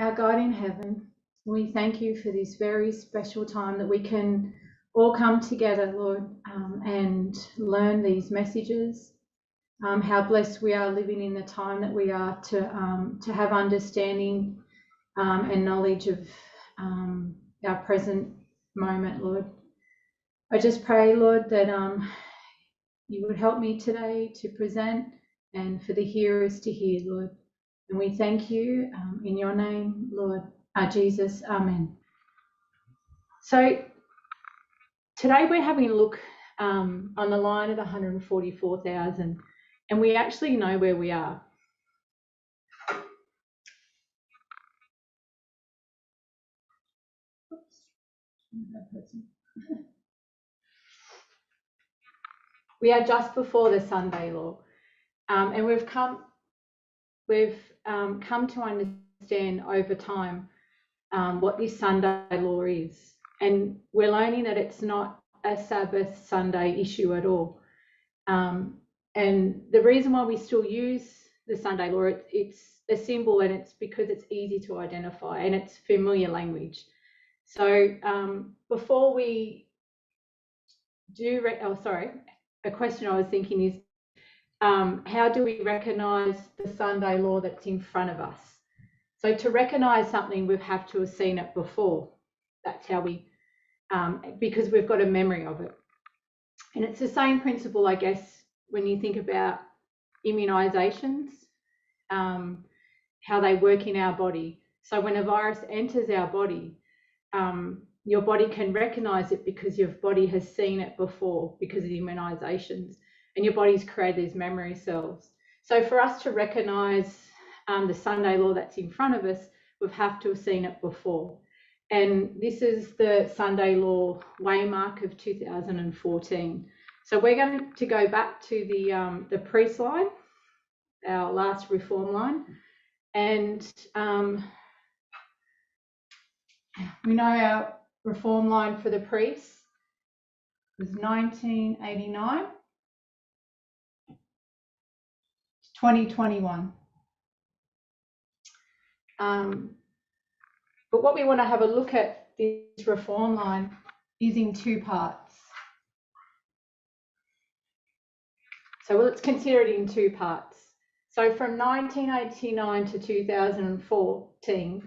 Our God in heaven, we thank you for this very special time that we can all come together, Lord, and learn these messages. How blessed we are living in the time that we are to have understanding and knowledge of our present moment, Lord. I just pray, Lord, that you would help me today to present and for the hearers to hear, Lord. And we thank you in your name, Lord, Jesus. Amen. So today we're having a look on the line of the 144,000, and we actually know where we are. We are just before the Sunday law, and we've come to understand over time what this Sunday law is, and we're learning that it's not a Sabbath Sunday issue at all. And the reason why we still use the Sunday law, it's a symbol, and it's because it's easy to identify and it's familiar language. So before we do, a question I was thinking is, how do we recognise the Sunday law that's in front of us? So to recognise something, we have to have seen it before. That's how we, because we've got a memory of it. And it's the same principle, I guess, when you think about immunisations, how they work in our body. So when a virus enters our body, your body can recognise it because your body has seen it before because of the immunisations, and your body's created these memory cells. So for us to recognise the Sunday law that's in front of us, we have to have seen it before. And this is the Sunday law waymark of 2014. So we're going to go back to the priest line, our last reform line, and we know our reform line for the priests was 1989 to 2021. But what we want to have a look at this reform line is in two parts. So let's consider it in two parts. So from 1989 to 2014,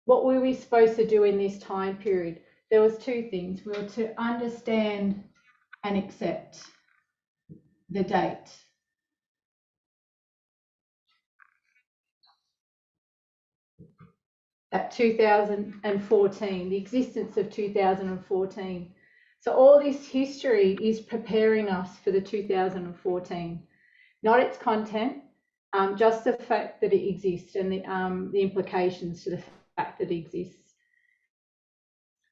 what were we supposed to do in this time period? There was two things. We were to understand and accept the date. That 2014, the existence of 2014. So all this history is preparing us for the 2014, not its content, just the fact that it exists and the implications to the fact that it exists.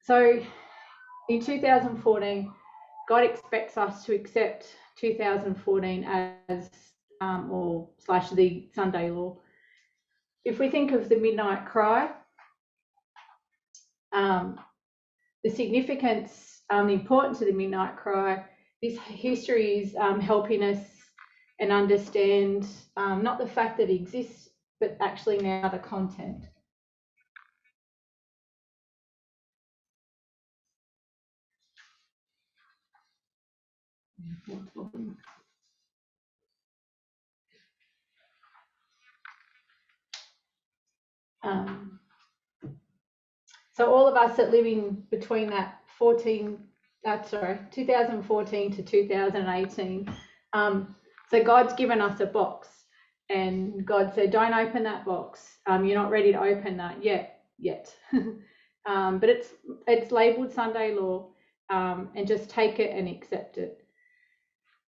So in 2014, God expects us to accept 2014 as, or / the Sunday law. If we think of the midnight cry, the significance, the importance of the midnight cry, this history is helping us and understand not the fact that it exists, but actually now the content. So all of us that live in between that 2014 to 2018, so God's given us a box, and God said, don't open that box. You're not ready to open that yet. But it's labelled Sunday law, and just take it and accept it.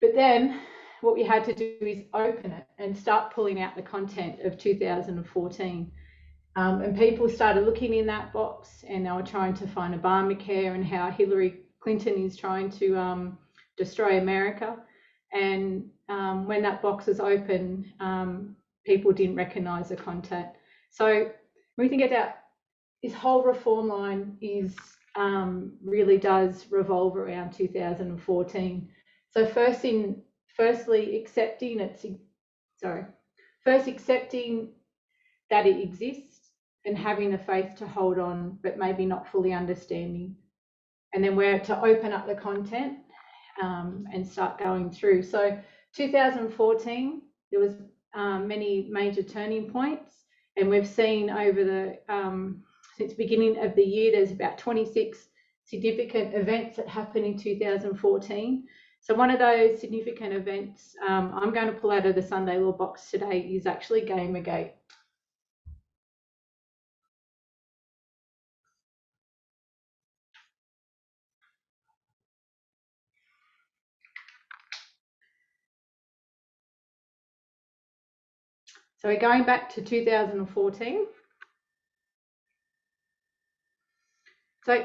But then what we had to do is open it and start pulling out the content of 2014. And people started looking in that box, and they were trying to find Obamacare and how Hillary Clinton is trying to destroy America. And when that box was open, people didn't recognise the content. So when we think about this whole reform line is really does revolve around 2014. So firstly accepting that it exists and having the faith to hold on, but maybe not fully understanding. And then we're to open up the content and start going through. So 2014, there was many major turning points, and we've seen over the since the beginning of the year, there's about 26 significant events that happened in 2014. So one of those significant events I'm going to pull out of the Sunday Law box today is actually Gamergate. So we're going back to 2014. So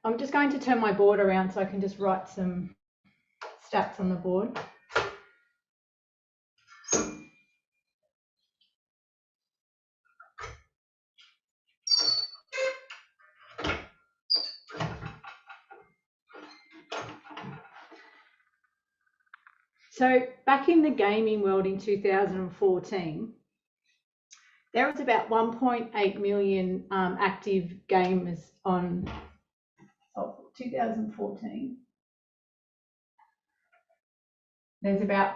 I'm just going to turn my board around so I can just write some stats on the board. So back in the gaming world in 2014, there was about 1.8 million active gamers on 2014. There's about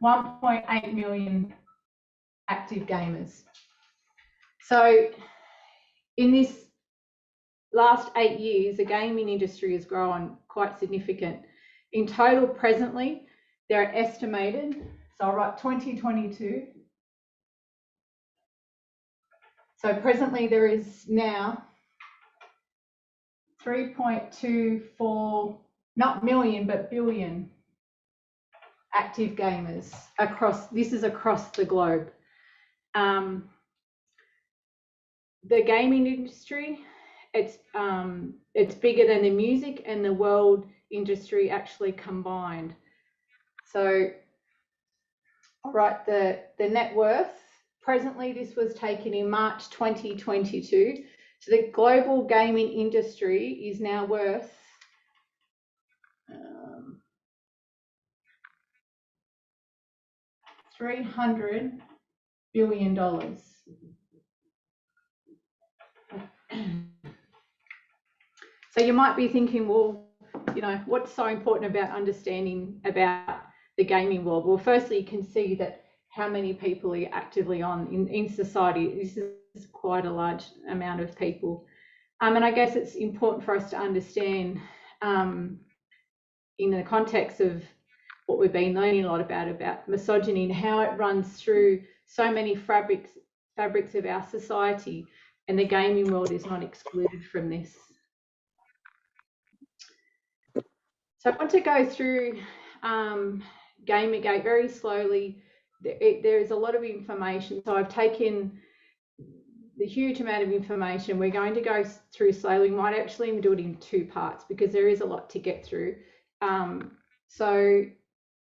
1.8 million active gamers. So in this last 8 years, the gaming industry has grown quite significant. In total, presently, there are estimated, so I'll write 2022. So presently there is now 3.24, not million, but billion active gamers across, this is across the globe. The gaming industry, it's bigger than the music and the world industry actually combined. So I'll write the net worth. Presently, this was taken in March 2022. So the global gaming industry is now worth $300 billion. So you might be thinking, well, you know, what's so important about understanding about the gaming world? Well, firstly, you can see that how many people are actively on in society. This is quite a large amount of people. And I guess it's important for us to understand in the context of what we've been learning a lot about misogyny and how it runs through so many fabrics of our society, and the gaming world is not excluded from this. So I want to go through Gamergate very slowly. There is a lot of information, so I've taken the huge amount of information. We're going to go through slowly. We might actually do it in 2 parts because there is a lot to get through. So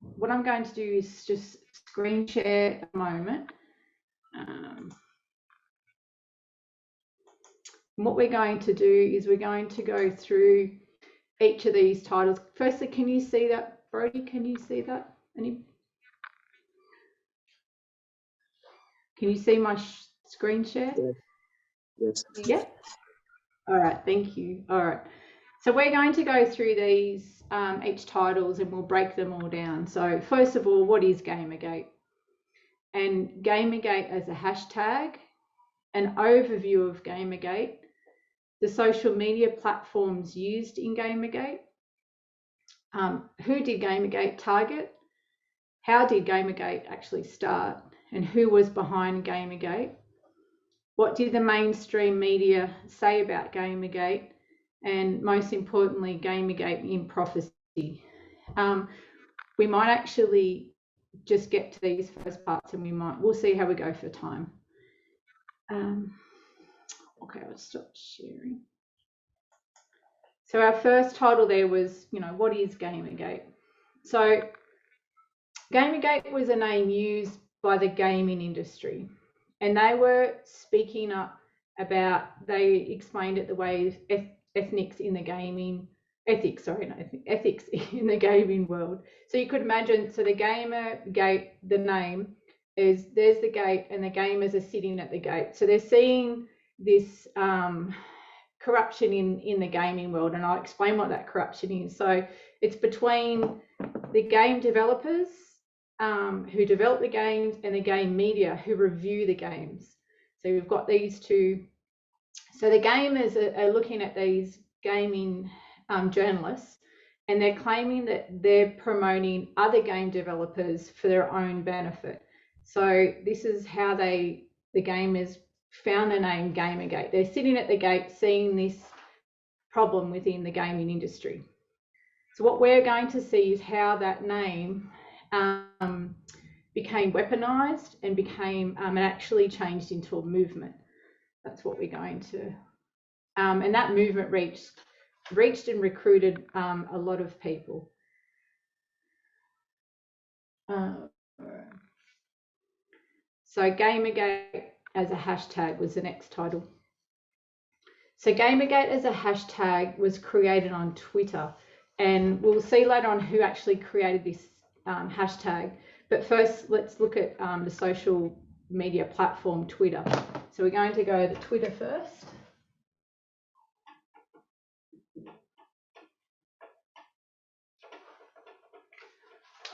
what I'm going to do is just screen share a moment. What we're going to do is we're going to go through each of these titles. Firstly, can you see that, Brody? Can you see that? Can you see my screen share? Yes. Yeah. All right. Thank you. All right. So we're going to go through these each titles, and we'll break them all down. So first of all, what is Gamergate? And Gamergate as a hashtag, an overview of Gamergate, the social media platforms used in Gamergate, who did Gamergate target, how did Gamergate actually start, and who was behind Gamergate, what did the mainstream media say about Gamergate, and most importantly, Gamergate in prophecy. We might actually just get to these first parts, and we'll see how we go for time. Okay, I'll stop sharing. So our first title there was, you know, what is Gamergate? So Gamergate was a name used by the gaming industry, and they were speaking up about, they explained it the way ethics in the gaming world. So you could imagine, so the Gamergate, the name, is there's the gate and the gamers are sitting at the gate. So they're seeing this corruption in the gaming world, and I'll explain what that corruption is. So it's between the game developers who develop the games and the game media who review the games. So we've got these two. So the gamers are looking at these gaming journalists, and they're claiming that they're promoting other game developers for their own benefit. So this is how the gamers found the name Gamergate. They're sitting at the gate seeing this problem within the gaming industry. So what we're going to see is how that name became weaponized and became and actually changed into a movement. That's what we're going to, and that movement reached and recruited a lot of people. So Gamergate as a hashtag was the next title. So Gamergate as a hashtag was created on Twitter, and we'll see later on who actually created this hashtag. But first, let's look at the social media platform Twitter. So we're going to go to Twitter first.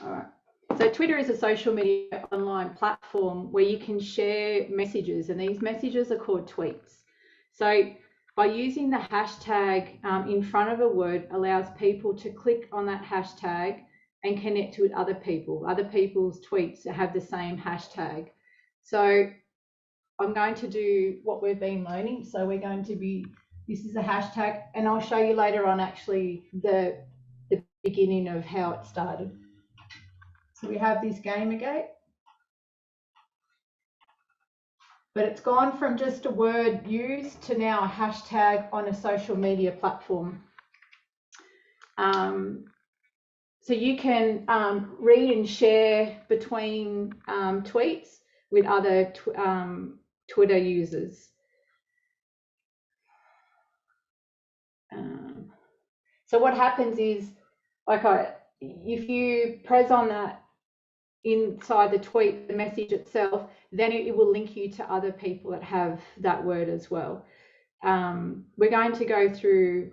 All right. So Twitter is a social media online platform where you can share messages, and these messages are called tweets. So by using the hashtag in front of a word allows people to click on that hashtag and connect with other people's tweets that have the same hashtag. So I'm going to do what we've been learning. So we're going to be, this is a hashtag, and I'll show you later on actually the beginning of how it started. So we have this Gamergate, but it's gone from just a word used to now a hashtag on a social media platform. So you can read and share between tweets with other Twitter users. So what happens is, if you press on that inside the tweet, the message itself, then it will link you to other people that have that word as well. We're going to go through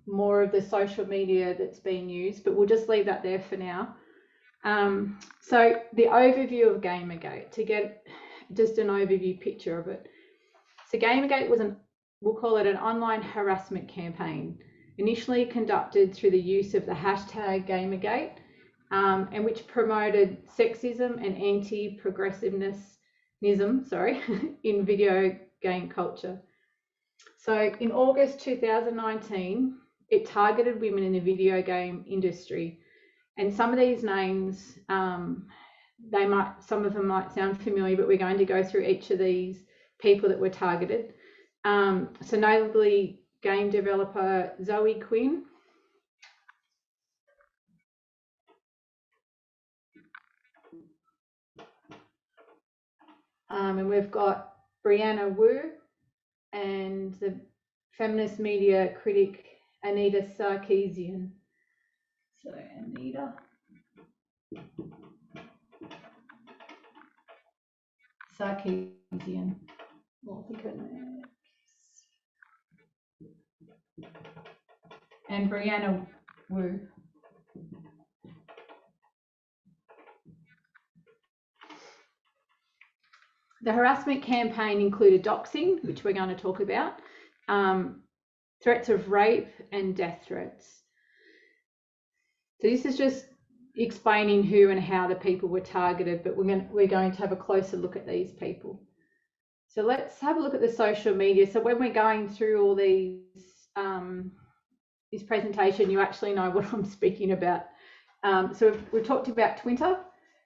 more of the social media that's being used, but we'll just leave that there for now. So the overview of Gamergate, to get just an overview picture of it. So Gamergate was we'll call it an online harassment campaign, initially conducted through the use of the hashtag Gamergate, and which promoted sexism and anti-progressivism, in video game culture. So in August 2019, it targeted women in the video game industry, and some of these names, some of them might sound familiar, but we're going to go through each of these people that were targeted. So notably, game developer Zoe Quinn, and we've got Brianna Wu and the feminist media critic Anita Sarkeesian. So Anita Sarkeesian. Well, I think her name. And Brianna Wu. The harassment campaign included doxing, which we're going to talk about, threats of rape and death threats. So this is just explaining who and how the people were targeted, but we're going to have a closer look at these people. So let's have a look at the social media. So when we're going through all these, this presentation, you actually know what I'm speaking about. So we've talked about Twitter.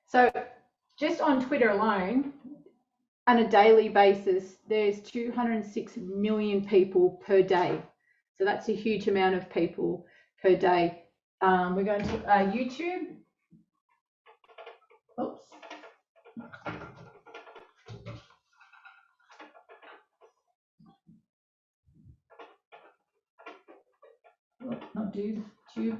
So just on Twitter alone, on a daily basis, there's 206 million people per day. So that's a huge amount of people per day. We're going to YouTube. Oops. Oh, not dude, tube.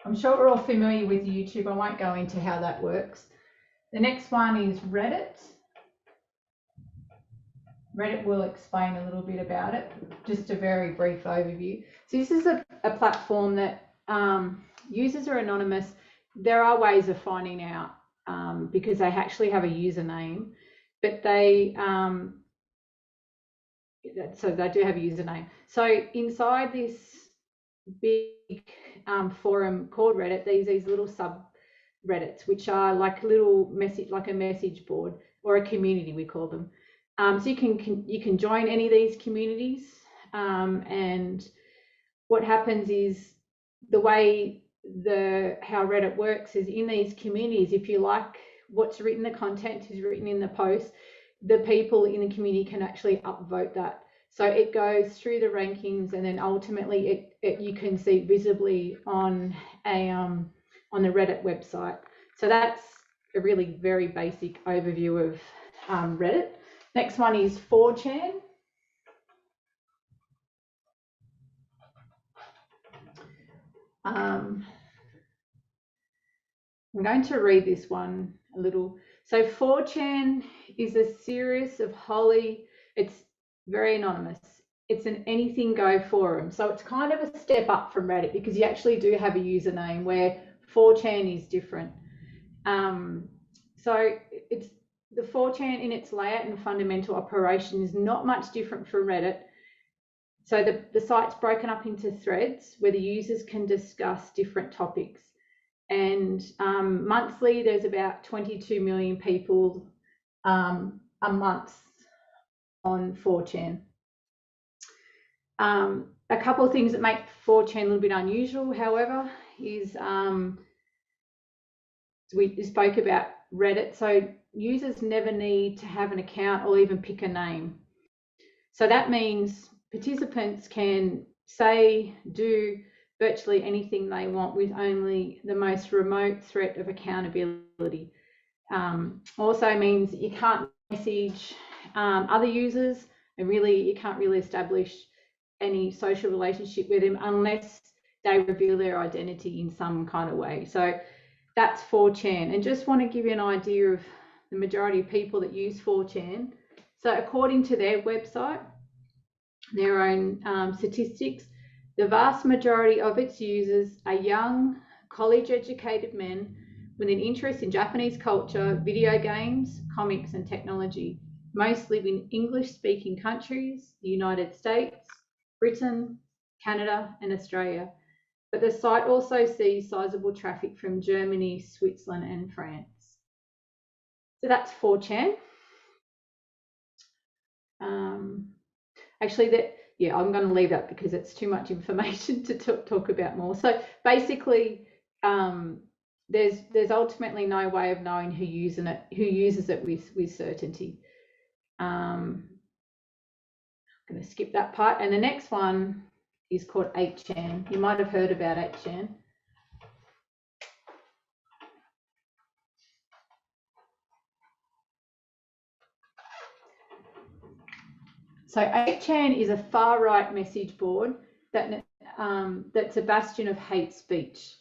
I'm sure we're all familiar with YouTube. I won't go into how that works. The next one is Reddit. Reddit will explain a little bit about it, just a very brief overview. So this is a platform that users are anonymous. There are ways of finding out because they actually have a username, but they so they do have a username. So inside this big forum called Reddit, these little subreddits, which are like a little message, like a message board or a community, we call them. So you can join any of these communities, and what happens is the way how Reddit works is in these communities, if you like what's written, the content is written in the post, the people in the community can actually upvote that. So it goes through the rankings, and then ultimately you can see visibly on the Reddit website. So that's a really very basic overview of Reddit. Next one is 4chan. I'm going to read this one a little. So 4chan is a series of it's very anonymous. It's an anything go forum. So it's kind of a step up from Reddit because you actually do have a username, where 4chan is different. So it's the 4chan in its layout and fundamental operation is not much different from Reddit. So the site's broken up into threads where the users can discuss different topics. And monthly, there's about 22 million people a month on 4chan. A couple of things that make 4chan a little bit unusual, however, is we spoke about Reddit. So users never need to have an account or even pick a name. So that means participants can say, do virtually anything they want with only the most remote threat of accountability. Also means that you can't message other users, and really you can't really establish any social relationship with them unless they reveal their identity in some kind of way. So that's 4chan. And just want to give you an idea of the majority of people that use 4chan. So according to their website, their own statistics, the vast majority of its users are young, college-educated men with an interest in Japanese culture, video games, comics, and technology. Most live in English-speaking countries, the United States, Britain, Canada, and Australia. But the site also sees sizable traffic from Germany, Switzerland, and France. So that's 4chan. Actually, I'm going to leave that because it's too much information to talk about more. So basically, there's ultimately no way of knowing who uses it with certainty. I'm going to skip that part. And the next one is called 8chan. You might have heard about 8chan. So 8chan is a far-right message board that's a bastion of hate speech.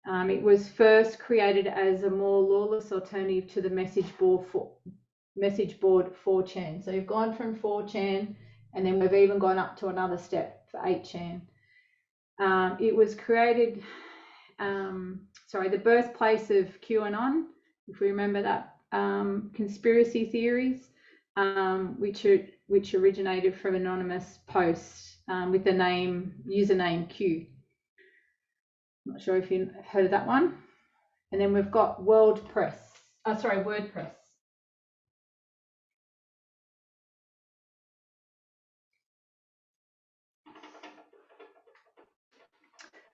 It was first created as a more lawless alternative to the message board 4chan. So you've gone from 4chan, and then we've even gone up to another step for 8chan. It was created, the birthplace of QAnon, if we remember that, conspiracy theories, which originated from anonymous posts with the username Q. I'm not sure if you've heard of that one. And then we've got WordPress.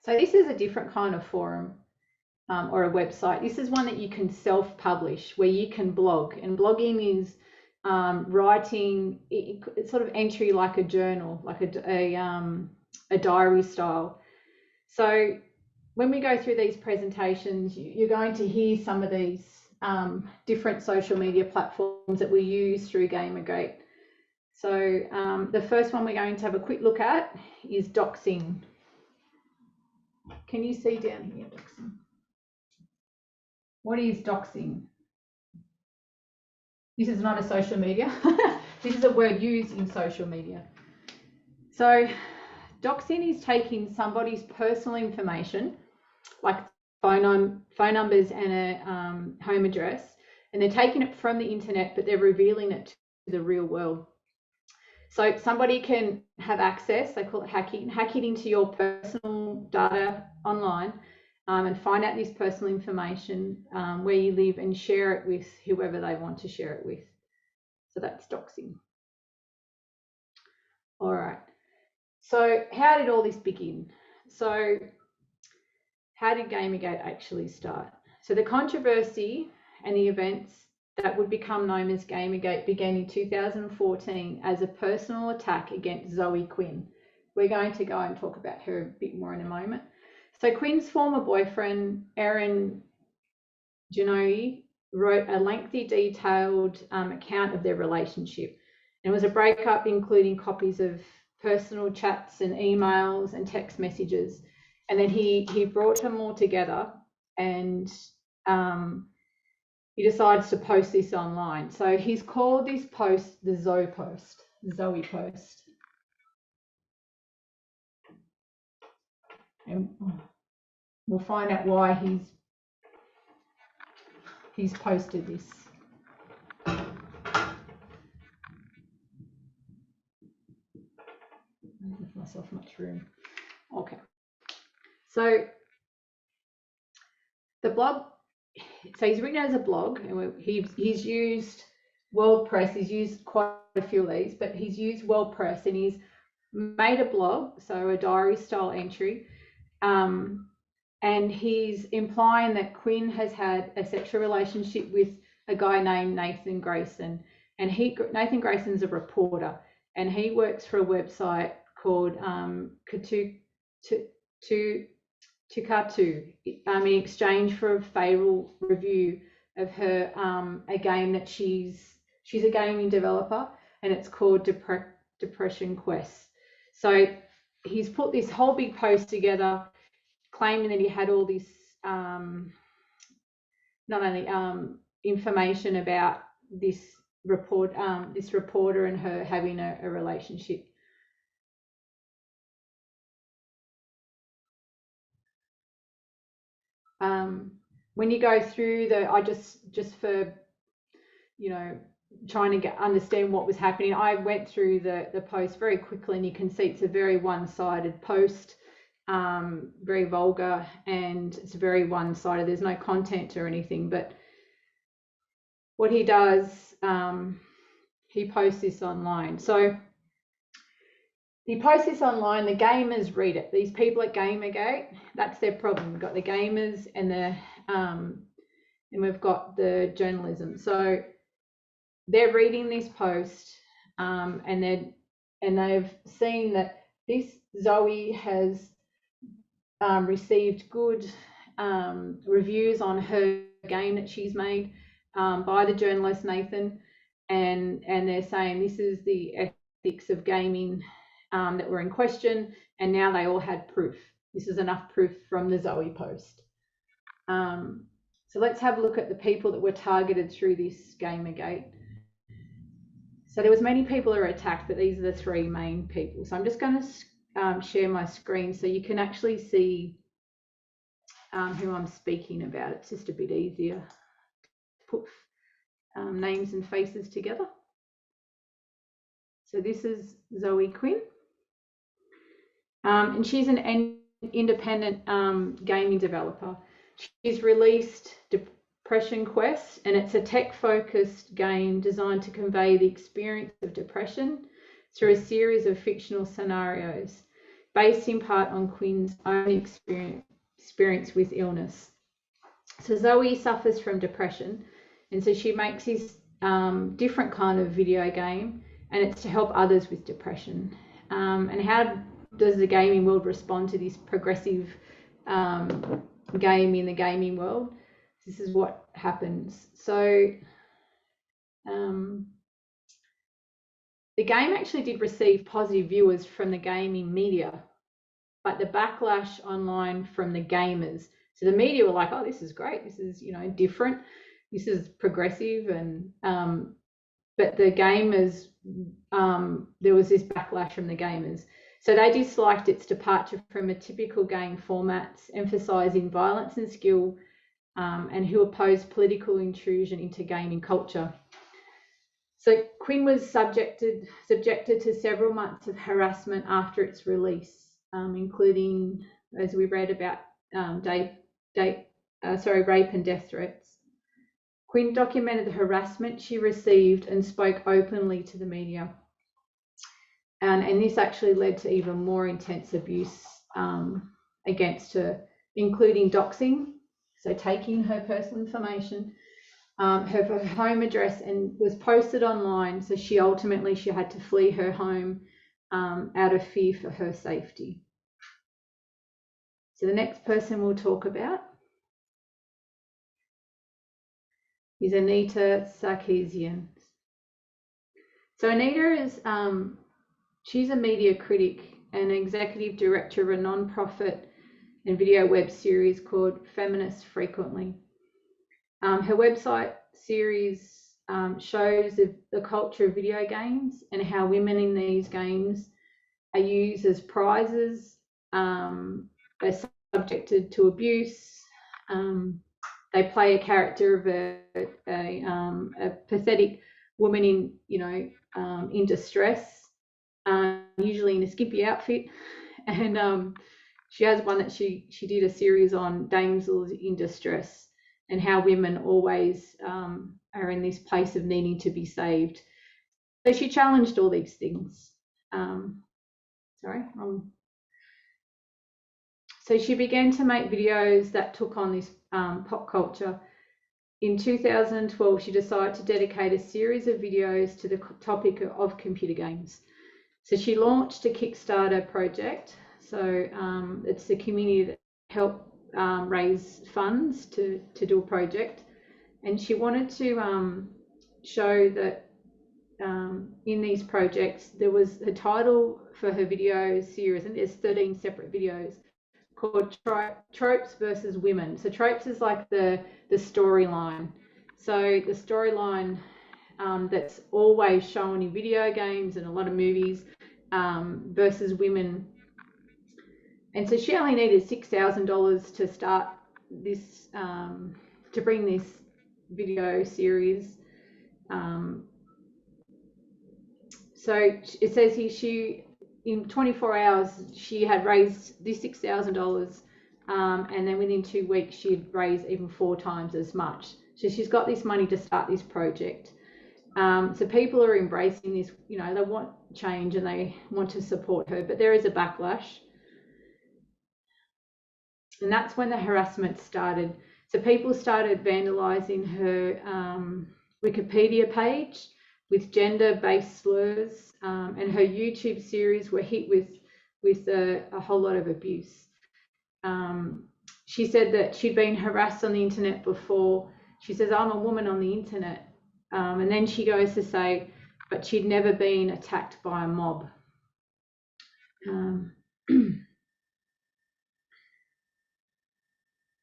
So this is a different kind of forum or a website. This is one that you can self-publish, where you can blog. And blogging is writing, it's sort of entry like a journal, like a diary style. So when we go through these presentations, you're going to hear some of these different social media platforms that we use through Gamergate. So the first one we're going to have a quick look at is doxing. Can you see down here, doxing? What is doxing? This is not a social media. This is a word used in social media. So doxing is taking somebody's personal information, like phone numbers and a home address, and they're taking it from the internet, but they're revealing it to the real world. So somebody can have access, they call it hacking, hack it into your personal data online, and find out this personal information, where you live, and share it with whoever they want to share it with. So that's doxing. All right. So how did all this begin? So how did Gamergate actually start? So the controversy and the events that would become known as Gamergate began in 2014 as a personal attack against Zoe Quinn. We're going to go and talk about her a bit more in a moment. So Quinn's former boyfriend, Aaron Genoe, wrote a lengthy, detailed account of their relationship. And it was a breakup, including copies of personal chats and emails and text messages. And then he brought them all together, and he decides to post this online. So he's called this post the Zoe post. And we'll find out why he's posted this. I don't give myself much room. Okay. So the blog, so he's written it as a blog, and he's used WordPress. He's used quite a few of these, but he's used WordPress, and he's made a blog, so a diary style entry, and he's implying that Quinn has had a sexual relationship with a guy named Nathan Grayson, and Nathan Grayson's a reporter, and he works for a website called Tukatu, in exchange for a favourable review of her a game that she's a gaming developer, and it's called Depression Quest. So he's put this whole big post together, claiming that he had all this not only information about this reporter and her having a relationship. When you go through I just for, you know, trying to understand what was happening, I went through the post very quickly, and you can see it's a very one-sided post, very vulgar, and it's very one-sided. There's no content or anything, but what he does, he posts this online. So he posts this online, the gamers read it. These people at Gamergate, that's their problem. We've got the gamers and we've got the journalism. So they're reading this post, and they've seen that this Zoe has received good reviews on her game that she's made by the journalist Nathan, and they're saying this is the ethics of gaming that were in question, and now they all had proof. This is enough proof from the Zoe post. So let's have a look at the people that were targeted through this Gamergate. So there was many people that were attacked, but these are the three main people. So I'm just going to share my screen so you can actually see who I'm speaking about. It's just a bit easier to put names and faces together. So this is Zoe Quinn, and she's an independent gaming developer. She's released Depression Quest, and it's a tech-focused game designed to convey the experience of depression through a series of fictional scenarios based in part on Quinn's own experience with illness. So Zoe suffers from depression, and so she makes this different kind of video game, and it's to help others with depression. And how does the gaming world respond to this progressive game in the gaming world? This is what happens. So the game actually did receive positive viewers from the gaming media, but the backlash online from the gamers. So the media were like, oh, this is great, this is, you know, different, this is progressive, and but the gamers, there was this backlash from the gamers. So they disliked its departure from a typical game formats, emphasising violence and skill, and who opposed political intrusion into gaming culture. So Quinn was subjected to several months of harassment after its release, including, as we read about, rape and death threats. Quinn documented the harassment she received and spoke openly to the media. And this actually led to even more intense abuse against her, including doxing, so taking her personal information, her home address, and was posted online. So she had to flee her home out of fear for her safety. So the next person we'll talk about is Anita Sarkeesian. So Anita is, she's a media critic and executive director of a non-profit and video web series called Feminists Frequently. Her website series shows the culture of video games and how women in these games are used as prizes, are subjected to abuse. They play a character of a pathetic woman in, you know, in distress, usually in a skimpy outfit, and she has one that she did a series on damsels in distress and how women always are in this place of needing to be saved. So she challenged all these things. So she began to make videos that took on this pop culture. In 2012, she decided to dedicate a series of videos to the topic of computer games. So she launched a Kickstarter project. So it's the community that helped raise funds to do a project. And she wanted to show that in these projects, there was a title for her video series, and there's 13 separate videos called Tropes versus Women. So tropes is like the storyline. So the storyline that's always shown in video games and a lot of movies, versus women. And so she only needed $6,000 to start this, to bring this video series. So it says here she, in 24 hours, she had raised this $6,000, and then within 2 weeks, she'd raised even 4 times as much. So she's got this money to start this project. So people are embracing this, you know, they want change and they want to support her, but there is a backlash. And that's when the harassment started. So people started vandalizing her Wikipedia page with gender-based slurs, and her YouTube series were hit with a whole lot of abuse. She said that she'd been harassed on the internet before. She says, I'm a woman on the internet. And then she goes to say, but she'd never been attacked by a mob.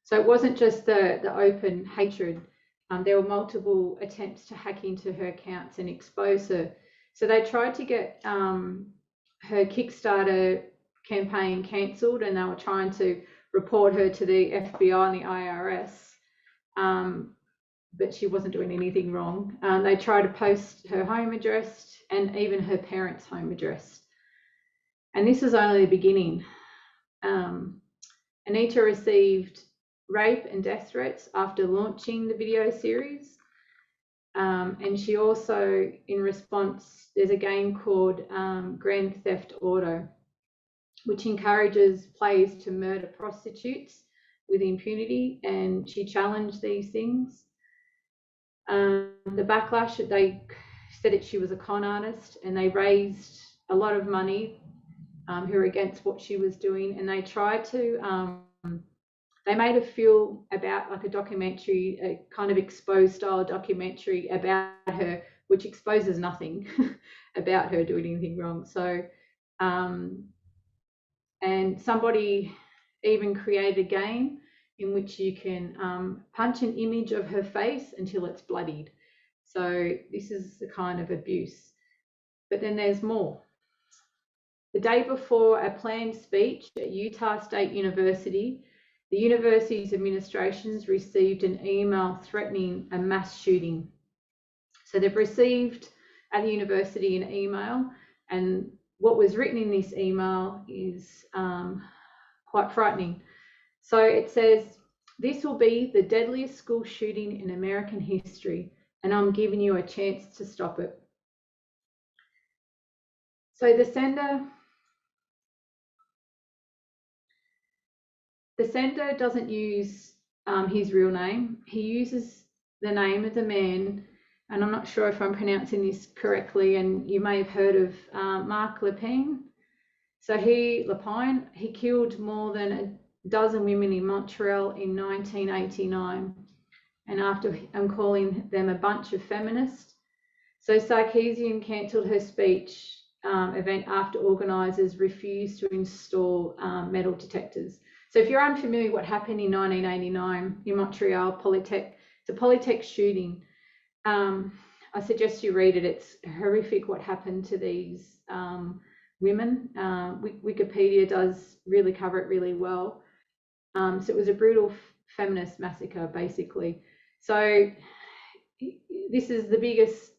So it wasn't just the open hatred. There were multiple attempts to hack into her accounts and expose her. So they tried to get her Kickstarter campaign cancelled, and they were trying to report her to the FBI and the IRS, but she wasn't doing anything wrong. They tried to post her home address and even her parents' home address. And this is only the beginning. Anita received rape and death threats after launching the video series. And she also, in response, there's a game called Grand Theft Auto, which encourages players to murder prostitutes with impunity, and she challenged these things. The backlash, they said that she was a con artist, and they raised a lot of money who were against what she was doing, and they tried to they made a film about, like, a documentary, a kind of exposed style documentary about her, which exposes nothing about her doing anything wrong. So, and And somebody even created a game in which you can punch an image of her face until it's bloodied. So this is the kind of abuse. But then there's more. The day before a planned speech at Utah State University, the university's administrations received an email threatening a mass shooting. So they've received at the university an email, and what was written in this email is quite frightening. So it says, "This will be the deadliest school shooting in American history, and I'm giving you a chance to stop it." So the sender doesn't use his real name. He uses the name of the man, and I'm not sure if I'm pronouncing this correctly, and you may have heard of Mark Lepine. So Lepine, he killed more than a dozen women in Montreal in 1989, and after I'm calling them a bunch of feminists. So Sarkeesian cancelled her speech event after organisers refused to install metal detectors. So if you're unfamiliar what happened in 1989 in Montreal, Polytech, it's a Polytech shooting. I suggest you read it. It's horrific what happened to these women. Wikipedia does really cover it really well. So it was a brutal feminist massacre, basically. So this is the biggest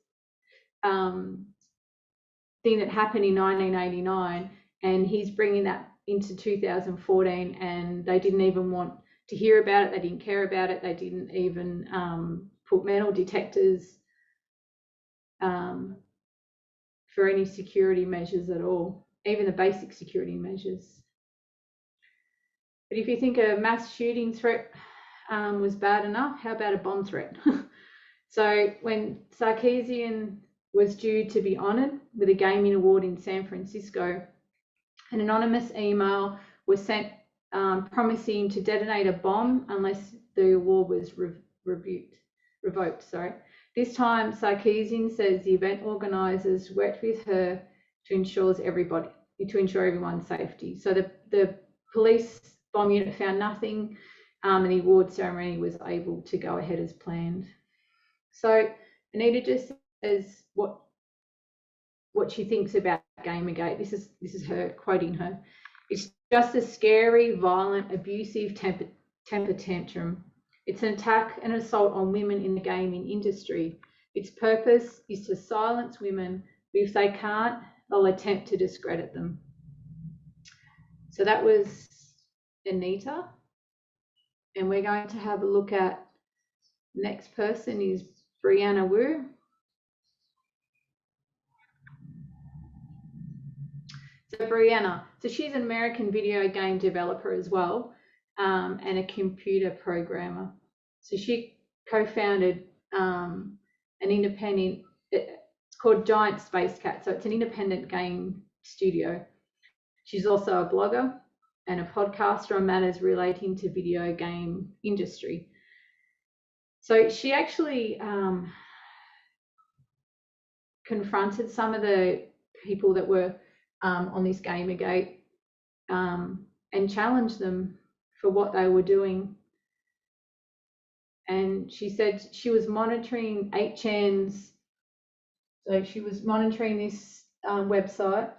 thing that happened in 1989, and he's bringing that into 2014, and they didn't even want to hear about it. They didn't care about it. They didn't even put metal detectors for any security measures at all, even the basic security measures. But if you think a mass shooting threat was bad enough, how about a bomb threat? So when Sarkeesian was due to be honoured with a gaming award in San Francisco, an anonymous email was sent promising to detonate a bomb unless the award was revoked. This time, Sarkeesian says the event organisers worked with her to ensure everyone's safety. So the police bomb unit found nothing, and the award ceremony was able to go ahead as planned. So Anita just says what she thinks about Gamergate. This is her quoting her. "It's just a scary, violent, abusive temper tantrum. It's an attack and assault on women in the gaming industry. Its purpose is to silence women, but if they can't, they'll attempt to discredit them." So that was Anita. And we're going to have a look at the next person is Brianna Wu. So Brianna, so she's an American video game developer as well, and a computer programmer. So she co-founded an independent, it's called Giant Space Cat. So it's an independent game studio. She's also a blogger and a podcaster on matters relating to video game industry. So she actually confronted some of the people that were on this Gamergate and challenged them for what they were doing. And she said she was monitoring 8chan's, so she was monitoring this website.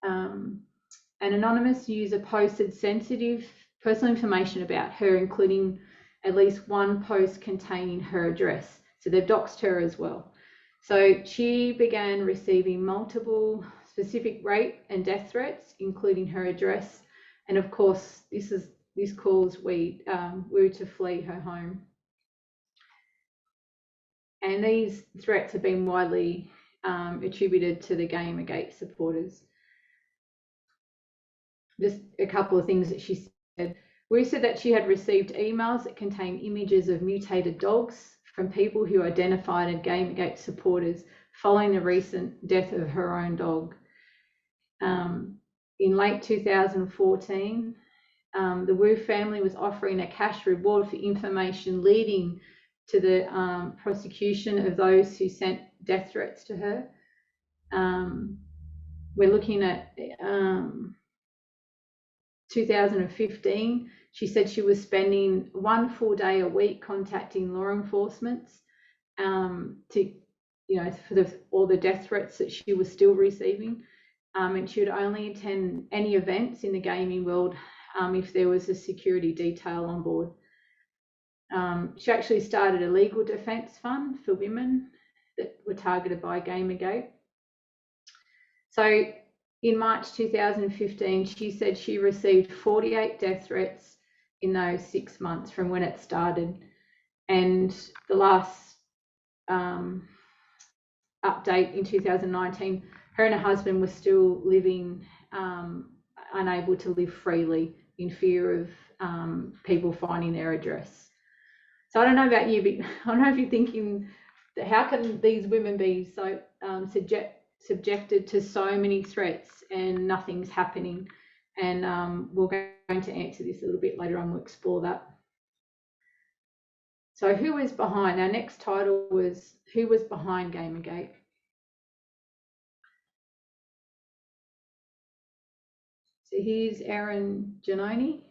An anonymous user posted sensitive personal information about her, including at least one post containing her address. So they've doxed her as well. So she began receiving multiple specific rape and death threats, including her address. And of course, this caused Wu to flee her home. And these threats have been widely attributed to the Gamergate supporters. Just a couple of things that she said. Wu said that she had received emails that contained images of mutated dogs from people who identified as Gamergate supporters following the recent death of her own dog. In late 2014, the Wu family was offering a cash reward for information leading to the prosecution of those who sent death threats to her. We're looking at 2015, she said she was spending 1 full day a week contacting law enforcement to, for all the death threats that she was still receiving. And she would only attend any events in the gaming world if there was a security detail on board. She actually started a legal defence fund for women that were targeted by Gamergate. So in March 2015, she said she received 48 death threats in those 6 months from when it started. And the last update in 2019, her and her husband were still living, unable to live freely in fear of people finding their address. So I don't know about you, but I don't know if you're thinking, how can these women be so subjected to so many threats and nothing's happening? And we're going to answer this a little bit later on. We'll explore that. So who is behind? Our next title was, who was behind Gamergate? So here's Aaron Giannoni.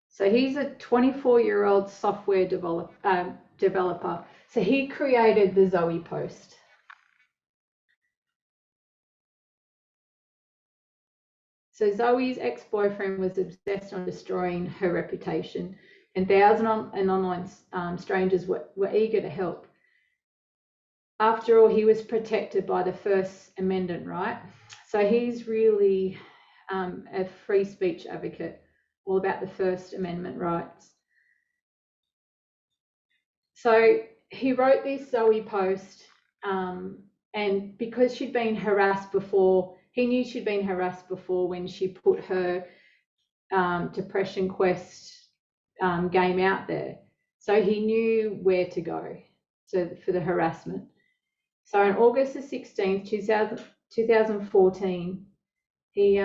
So he's a 24-year-old software developer. So he created the Zoe post. So Zoe's ex-boyfriend was obsessed on destroying her reputation, and thousands of online strangers were eager to help. After all, he was protected by the First Amendment, right? So he's really a free speech advocate, all about the First Amendment rights. So he wrote this Zoe post, and because she'd been harassed before, he knew she'd been harassed before when she put her Depression Quest game out there. So he knew where to go for the harassment. So on August the 16th, 2014, he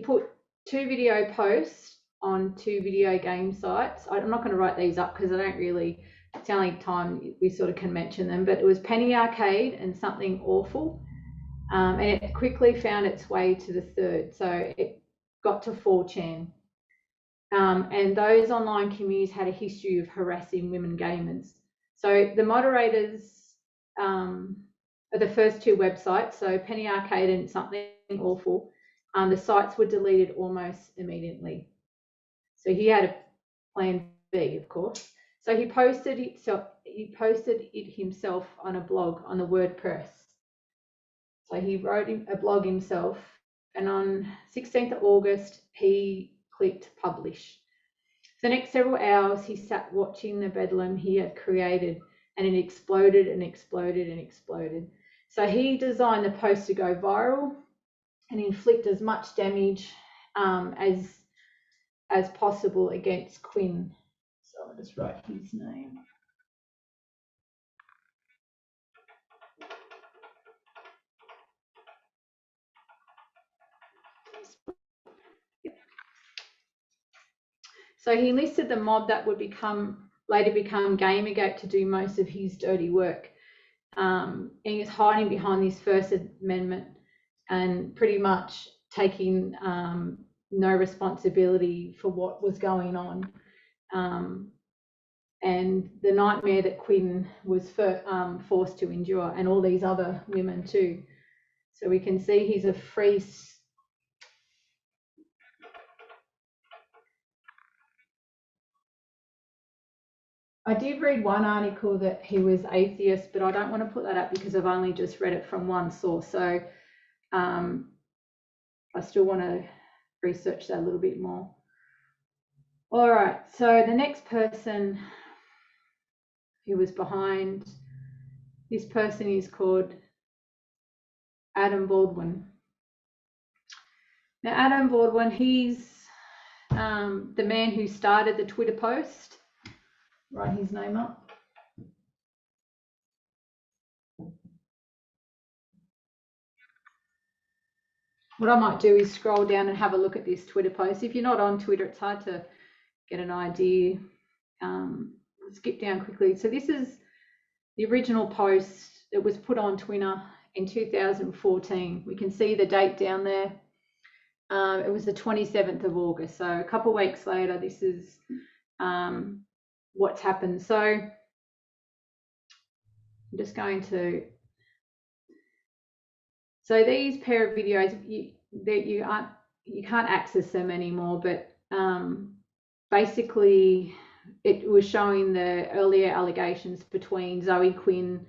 put 2 video posts on 2 video game sites. I'm not going to write these up because I don't really, it's the only time we sort of can mention them, but it was Penny Arcade and Something Awful. And it quickly found its way to the 3rd. So it got to 4chan. And those online communities had a history of harassing women gamers. So the moderators of the first 2 websites, so Penny Arcade and Something Awful, the sites were deleted almost immediately. So he had a plan B, of course. So he posted it himself on a blog on the WordPress. So he wrote a blog himself, and on 16th of August, he clicked publish. For the next several hours, he sat watching the bedlam he had created, and it exploded and exploded and exploded. So he designed the post to go viral and inflict as much damage as possible against Quinn. So I'll just write his name. So he enlisted the mob that would later become Gamergate to do most of his dirty work. And he was hiding behind this First Amendment and pretty much taking no responsibility for what was going on. And the nightmare that Quinn was forced to endure, and all these other women too. So we can see he's a free. I did read one article that he was atheist, but I don't want to put that up because I've only just read it from one source. So I still want to research that a little bit more. All right, so the next person who was behind this person is called Adam Baldwin. Now, Adam Baldwin, he's the man who started the Twitter post. Write his name up. What I might do is scroll down and have a look at this Twitter post. If you're not on Twitter, it's hard to get an idea. Skip down quickly. So this is the original post that was put on Twitter in 2014. We can see the date down there. It was the 27th of August. So a couple of weeks later, this is what's happened. So I'm just going to. So these pair of videos, you can't access them anymore, but basically it was showing the earlier allegations between Zoe Quinn,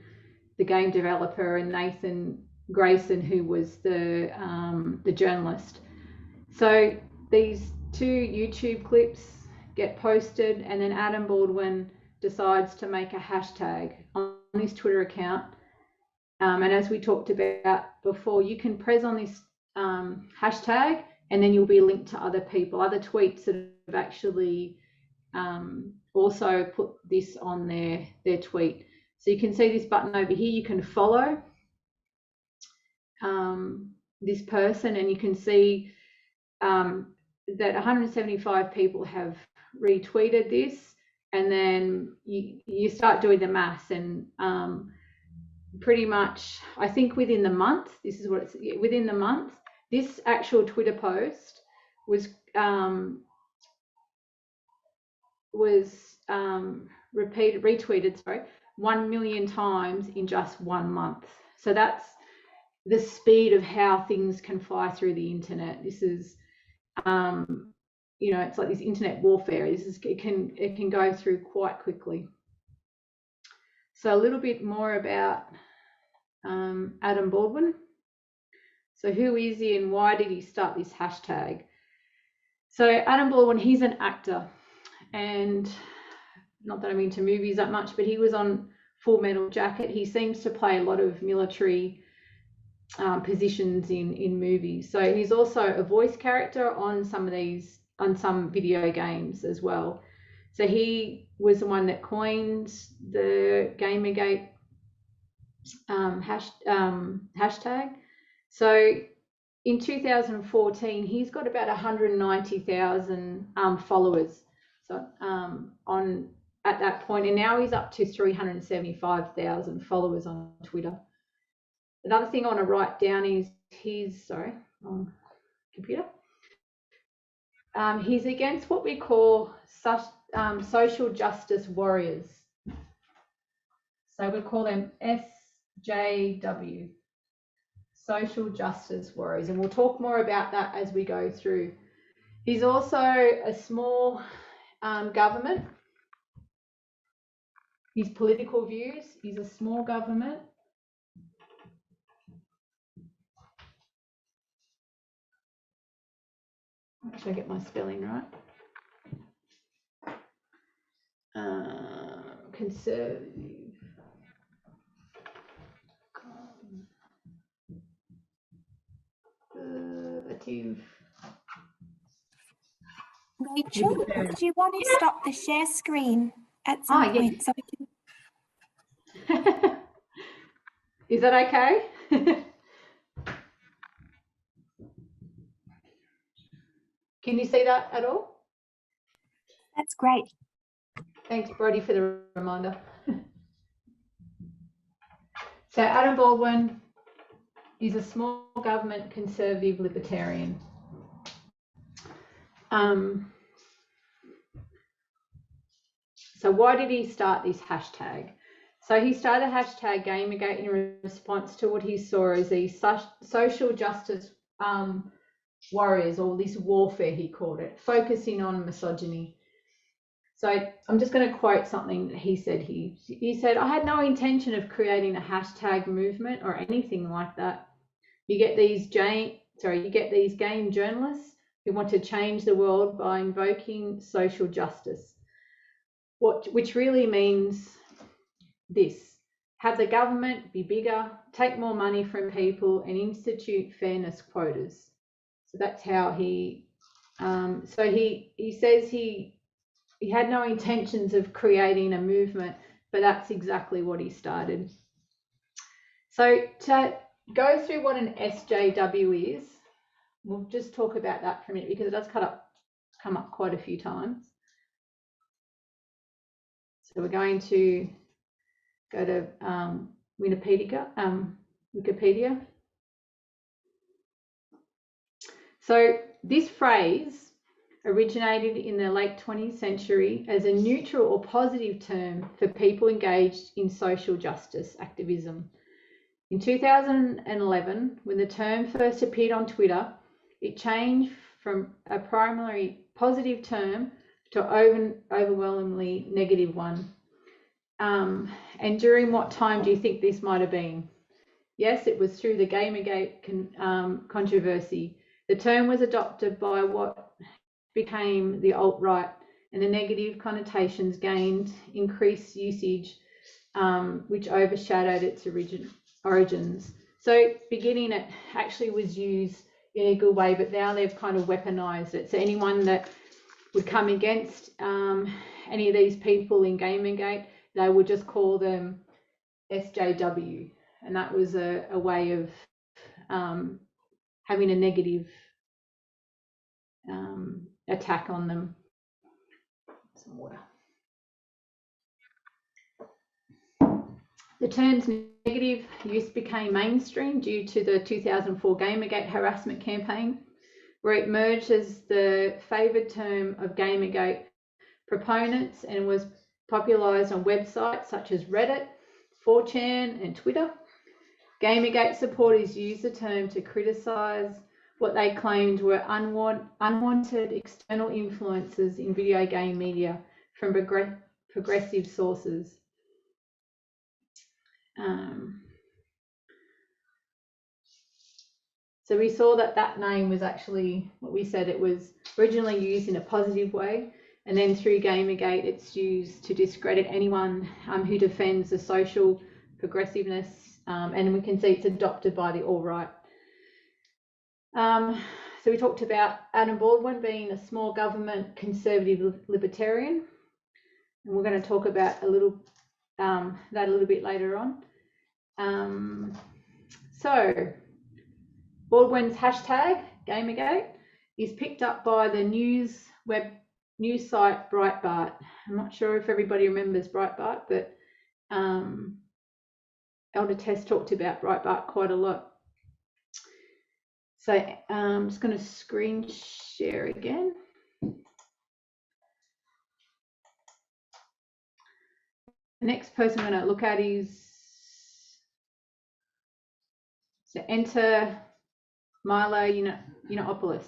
the game developer, and Nathan Grayson, who was the journalist. So these two YouTube clips get posted, and then Adam Baldwin decides to make a hashtag on his Twitter account. And as we talked about before, you can press on this hashtag, and then you'll be linked to other people, other tweets that have actually also put this on their tweet. So you can see this button over here. You can follow this person, and you can see that 175 people have retweeted this, and then you start doing the maths, and pretty much, I think within the month, this is what it's within the month, this actual Twitter post was retweeted 1 million times in just 1 month. So that's the speed of how things can fly through the internet. This is it's like this internet warfare. It can go through quite quickly. So a little bit more about Adam Baldwin. So who is he and why did he start this hashtag? So Adam Baldwin, he's an actor, and not that I'm into movies that much, but he was on Full Metal Jacket. He seems to play a lot of military positions in movies. So he's also a voice character on some video games as well. So he was the one that coined the Gamergate hashtag. So in 2014, he's got about 190,000 followers. So at that point, and now he's up to 375,000 followers on Twitter. Another thing I want to write down is he's against what we call social justice warriors. So we call them SJW, social justice warriors, and we'll talk more about that as we go through. He's also a small government. His political views, he's a small government. Make sure I get my spelling right. Conservative. Rachel, do you want to stop the share screen at some point? Yes. So we can... Is that okay? Can you see that at all? That's great. Thanks, Brodie, for the reminder. So Adam Baldwin is a small government conservative libertarian. So why did he start this hashtag? So he started hashtag Gamergate in response to what he saw as these social justice warriors, or this warfare, he called it, focusing on misogyny. So I'm just going to quote something that he said. He said, "I had no intention of creating a hashtag movement or anything like that. You get these game journalists who want to change the world by invoking social justice, which really means this: have the government be bigger, take more money from people, and institute fairness quotas." So that's how he says he had no intentions of creating a movement, but that's exactly what he started. So to go through what an SJW is, we'll just talk about that for a minute, because it does come up quite a few times. So we're going to go to Wikipedia. So this phrase originated in the late 20th century as a neutral or positive term for people engaged in social justice activism. In 2011, when the term first appeared on Twitter, it changed from a primarily positive term to overwhelmingly negative one. And during what time do you think this might have been? Yes, it was through the Gamergate controversy. The term was adopted by what became the alt-right, and the negative connotations gained increased usage, which overshadowed its origins. So beginning, it actually was used in a good way, but now they've kind of weaponized it. So anyone that would come against any of these people in Gamergate, they would just call them SJW, and that was a way of having a negative attack on them. Some water. The term's negative use became mainstream due to the 2004 Gamergate harassment campaign, where it emerged as the favoured term of Gamergate proponents and was popularised on websites such as Reddit, 4chan and Twitter. Gamergate supporters used the term to criticise what they claimed were unwanted external influences in video game media from progressive sources. So we saw that name was actually what we said. It was originally used in a positive way, and then through Gamergate it's used to discredit anyone who defends the social progressiveness, and we can see it's adopted by the alt-right. So we talked about Adam Baldwin being a small government conservative libertarian, and we're going to talk about that a little bit later on. So Baldwin's hashtag Gamergate is picked up by the news site Breitbart. I'm not sure if everybody remembers Breitbart, but Elder Tess talked about Breitbart quite a lot. So I'm just going to screen share again. The next person I'm going to look at is, so enter Milo Yiannopoulos.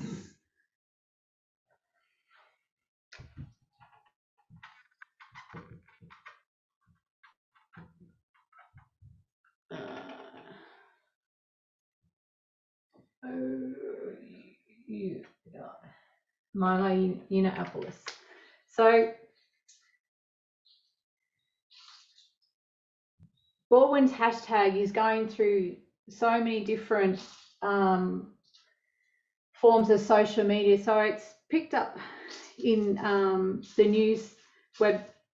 Milo Yiannopoulos. So Baldwin's hashtag is going through so many different forms of social media. So it's picked up in the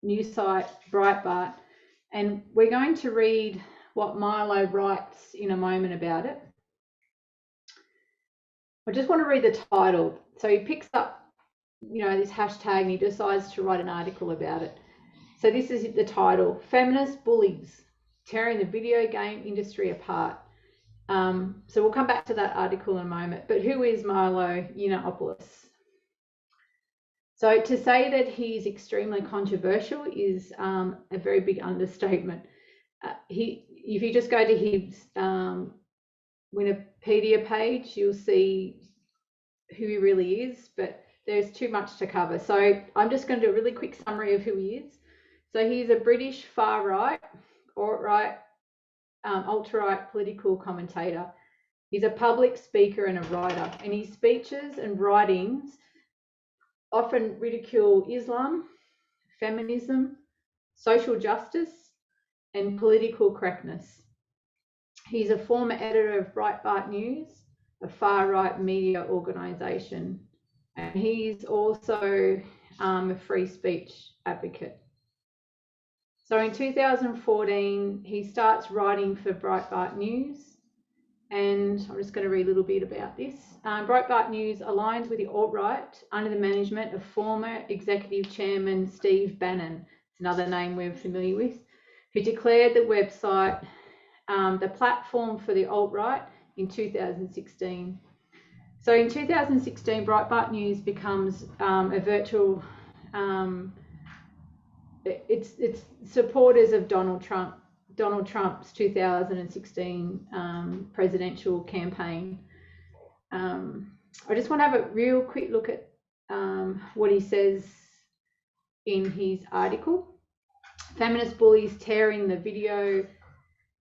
news site Breitbart, and we're going to read what Milo writes in a moment about it. I just want to read the title. So he picks up, this hashtag, and he decides to write an article about it. So this is the title: Feminist Bullies Tearing the Video Game Industry Apart. So we'll come back to that article in a moment. But who is Milo Yiannopoulos? So to say that he's extremely controversial is a very big understatement. If you just go to his Wikipedia page, you'll see who he really is, but there's too much to cover. So I'm just going to do a really quick summary of who he is. So he's a British far-right, alt-right political commentator. He's a public speaker and a writer, and his speeches and writings often ridicule Islam, feminism, social justice, and political correctness. He's a former editor of Breitbart News, a far-right media organisation, and he's also a free speech advocate. So in 2014, he starts writing for Breitbart News, and I'm just going to read a little bit about this. Breitbart News aligns with the alt-right under the management of former executive chairman Steve Bannon, it's another name we're familiar with, who declared the website the platform for the alt-right in 2016. So in 2016, Breitbart News becomes a virtual. It's supporters of Donald Trump's 2016 presidential campaign. I just want to have a real quick look at what he says in his article. Feminist bullies tearing the video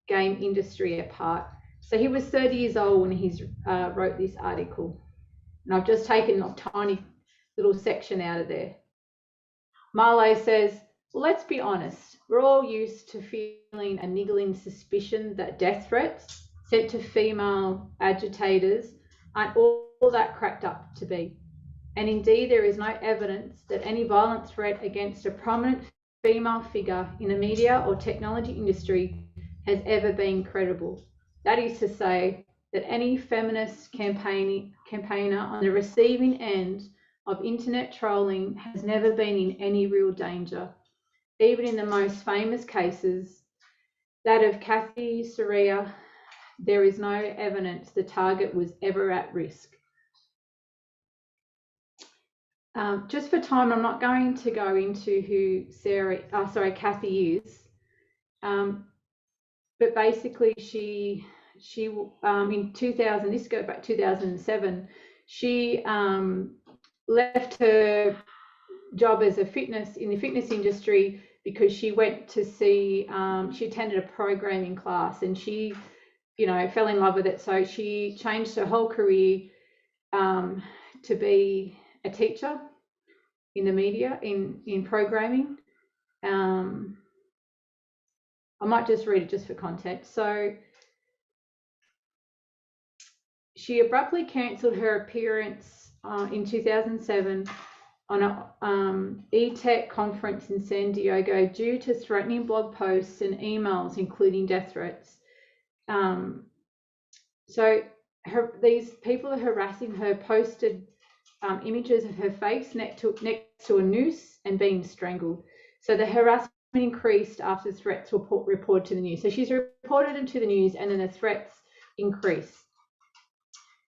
game industry apart. So he was 30 years old when he wrote this article. And I've just taken a tiny little section out of there. Marlowe says, well, let's be honest. We're all used to feeling a niggling suspicion that death threats sent to female agitators aren't all that cracked up to be. And indeed, there is no evidence that any violent threat against a prominent female figure in the media or technology industry has ever been credible. That is to say, that any feminist campaigner on the receiving end of internet trolling has never been in any real danger. Even in the most famous cases, that of Kathy Saria, there is no evidence the target was ever at risk. Just for time, I'm not going to go into who Kathy is, but basically she in 2000, this goes back 2007, she left her job as in the fitness industry because she went to see, she attended a programming class and she, fell in love with it. So she changed her whole career to be a teacher in the media, in programming. I might just read it just for context. So she abruptly cancelled her appearance in 2007 on an e-tech conference in San Diego due to threatening blog posts and emails, including death threats. So these people are harassing her, posted images of her face next to a noose and being strangled. So the harassment increased after threats were reported to the news. So she's reported them to the news and then the threats increased.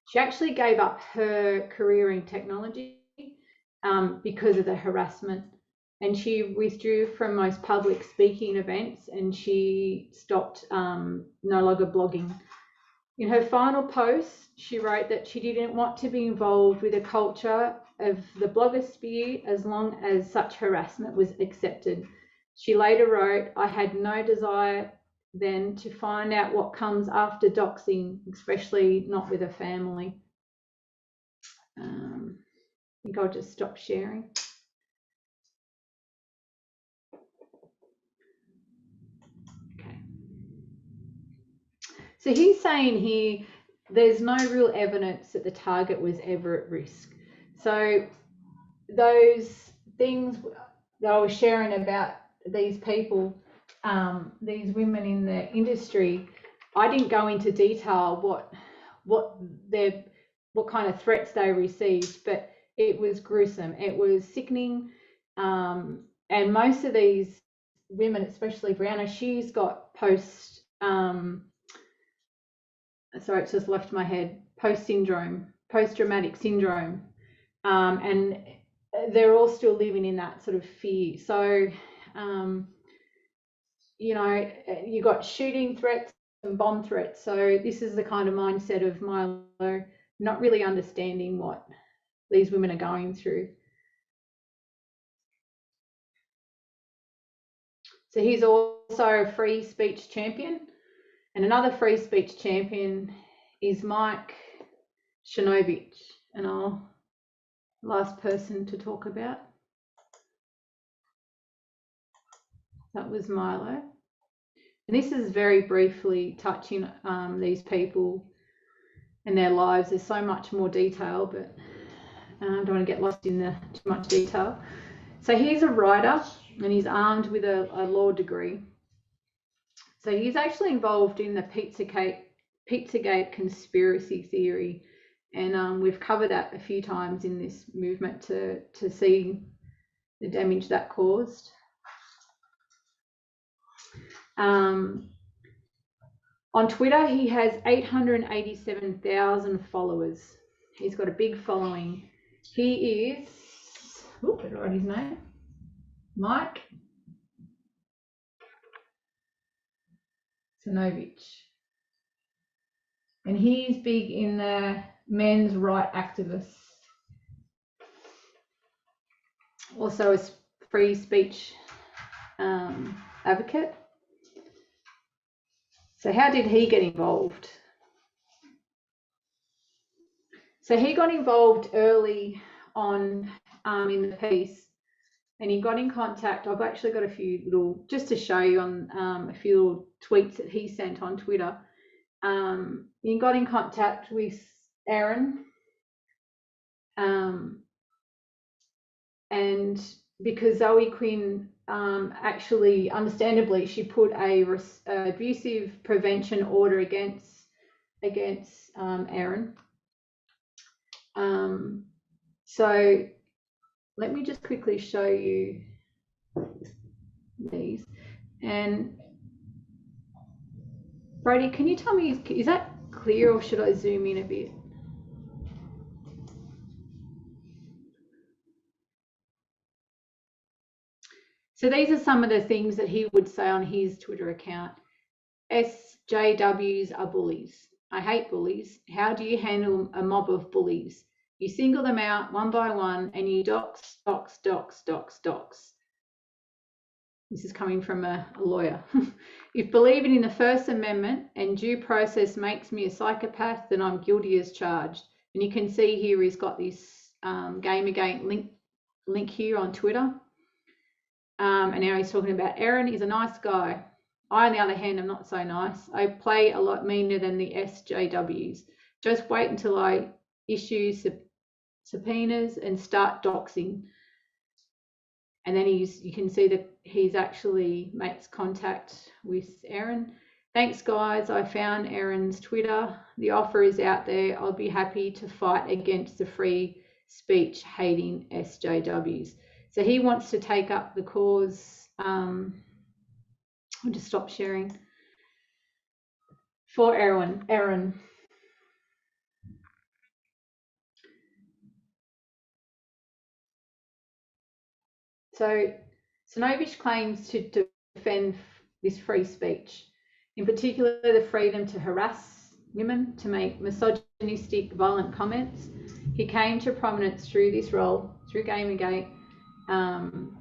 She actually gave up her career in technology because of the harassment, and she withdrew from most public speaking events and she stopped no longer blogging. In her final post, she wrote that she didn't want to be involved with a culture of the blogosphere as long as such harassment was accepted. She later wrote, I had no desire then to find out what comes after doxing, especially not with a family. I think I'll just stop sharing. Okay. So he's saying here, there's no real evidence that the target was ever at risk. So those things that I was sharing about these people, these women in the industry, I didn't go into detail what kind of threats they received, but it was gruesome. It was sickening. And most of these women, especially Brianna, she's got it's just left my head, post-traumatic syndrome. And they're all still living in that sort of fear. So, you got shooting threats and bomb threats. So this is the kind of mindset of Milo, not really understanding what these women are going through. So he's also a free speech champion. And another free speech champion is Mike Shinovich, and last person to talk about. That was Milo. And this is very briefly touching these people and their lives. There's so much more detail, but I don't want to get lost in too much detail. So he's a writer and he's armed with a law degree. So he's actually involved in the Pizzagate conspiracy theory, and we've covered that a few times in this movement to see the damage that caused. On Twitter, he has 887,000 followers. He's got a big following. He is, I write his name, Mike Sanovich. And he's big in the men's right activists. Also a free speech advocate. So how did he get involved? So he got involved early on in the piece, and he got in contact. I've actually got a few little, just to show you on a few little tweets that he sent on Twitter. He got in contact with Aaron, and because Zoe Quinn actually, understandably, she put a abusive prevention order against Aaron. So let me just quickly show you these. And Brody, can you tell me, is that clear or should I zoom in a bit? So these are some of the things that he would say on his Twitter account. SJWs are bullies. I hate bullies. How do you handle a mob of bullies? You single them out one by one and you dox. This is coming from a lawyer. If believing in the First Amendment and due process makes me a psychopath, then I'm guilty as charged. And you can see here he's got this Gamergate link here on Twitter. And now he's talking about Aaron is a nice guy. I, on the other hand, am not so nice. I play a lot meaner than the SJWs. Just wait until I issue subpoenas and start doxing. And then you can see that he's actually makes contact with Aaron. Thanks, guys. I found Aaron's Twitter. The offer is out there. I'll be happy to fight against the free speech hating SJWs. So he wants to take up the cause. I'll just stop sharing. For Aaron. So Sanovich claims to defend this free speech, in particular the freedom to harass women, to make misogynistic, violent comments. He came to prominence through this role, through Gamergate, and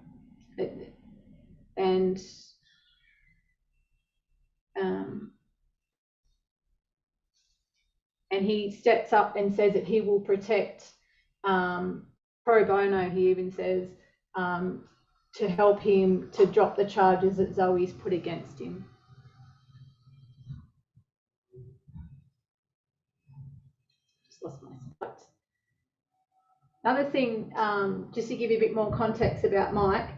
he steps up and says that he will protect pro bono, he even says, to help him to drop the charges that Zoe's put against him. Just lost my spot. Another thing, just to give you a bit more context about Mike.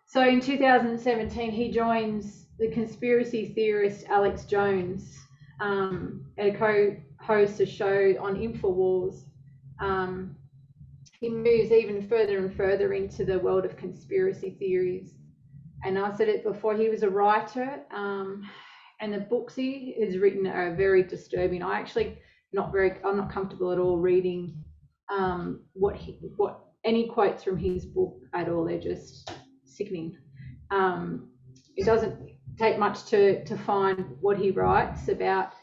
So in 2017, he joins the conspiracy theorist Alex Jones, a co-host a show on InfoWars. He moves even further and further into the world of conspiracy theories. And I said it before, he was a writer, and the books he has written are very disturbing. I'm not comfortable at all reading any quotes from his book at all. They're just sickening. It doesn't take much to find what he writes about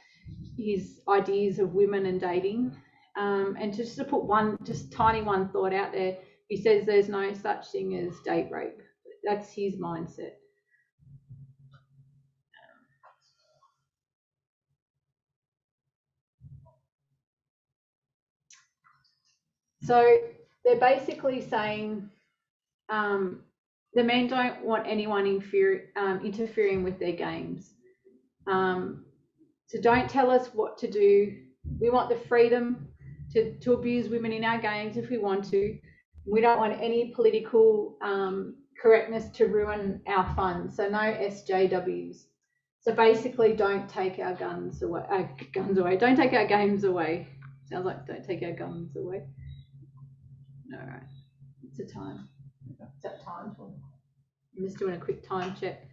his ideas of women and dating. And just to put one tiny thought out there, he says there's no such thing as date rape. That's his mindset. So they're basically saying the men don't want anyone interfering with their games. So don't tell us what to do. We want the freedom to abuse women in our games if we want to. We don't want any political correctness to ruin our fun. So no SJWs. So basically, don't take our guns away. Don't take our games away. Sounds like don't take our guns away. All right. It's a time. Is that time? I'm just doing a quick time check.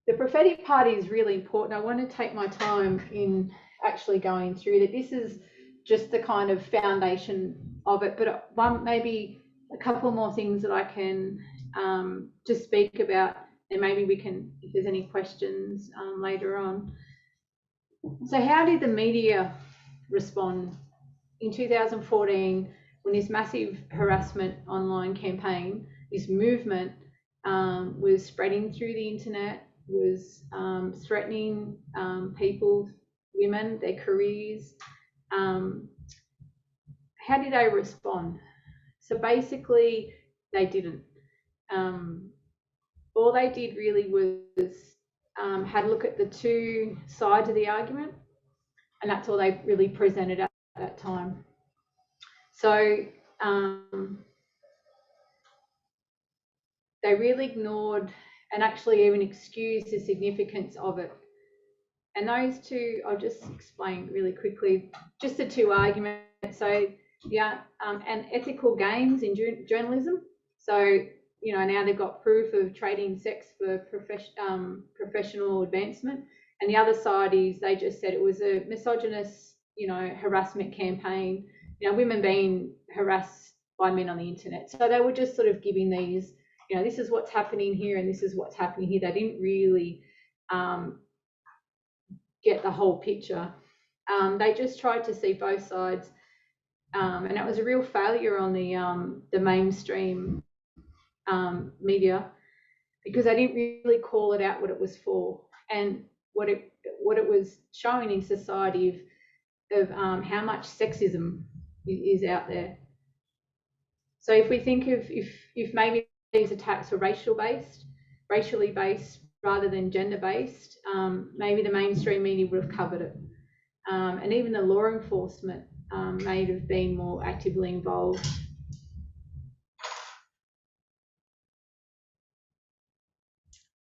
the prophetic part is really important. I want to take my time in actually going through that. This is just the kind of foundation of it, but maybe a couple more things that I can just speak about, and maybe we can, if there's any questions later on. So how did the media respond in 2014 when this massive harassment online campaign, this movement was spreading through the internet, was threatening people, women, their careers? How did they respond? So basically, they didn't. All they did really was had a look at the two sides of the argument, and that's all they really presented at that time. So they really ignored and actually even excused the significance of it. And those two, I'll just explain really quickly, just the two arguments. So yeah, and ethical gains in journalism. So, you know, now they've got proof of trading sex for professional advancement. And the other side is they just said it was a misogynist, you know, harassment campaign, you know, women being harassed by men on the internet. So they were just sort of giving these, you know, this is what's happening here and this is what's happening here. They didn't really get the whole picture. They just tried to see both sides. And that was a real failure on the mainstream media, because they didn't really call it out what it was for and what it was showing in society of how much sexism is out there. So if we think of if maybe these attacks were racially based rather than gender based, maybe the mainstream media would have covered it, and even the law enforcement may have been more actively involved.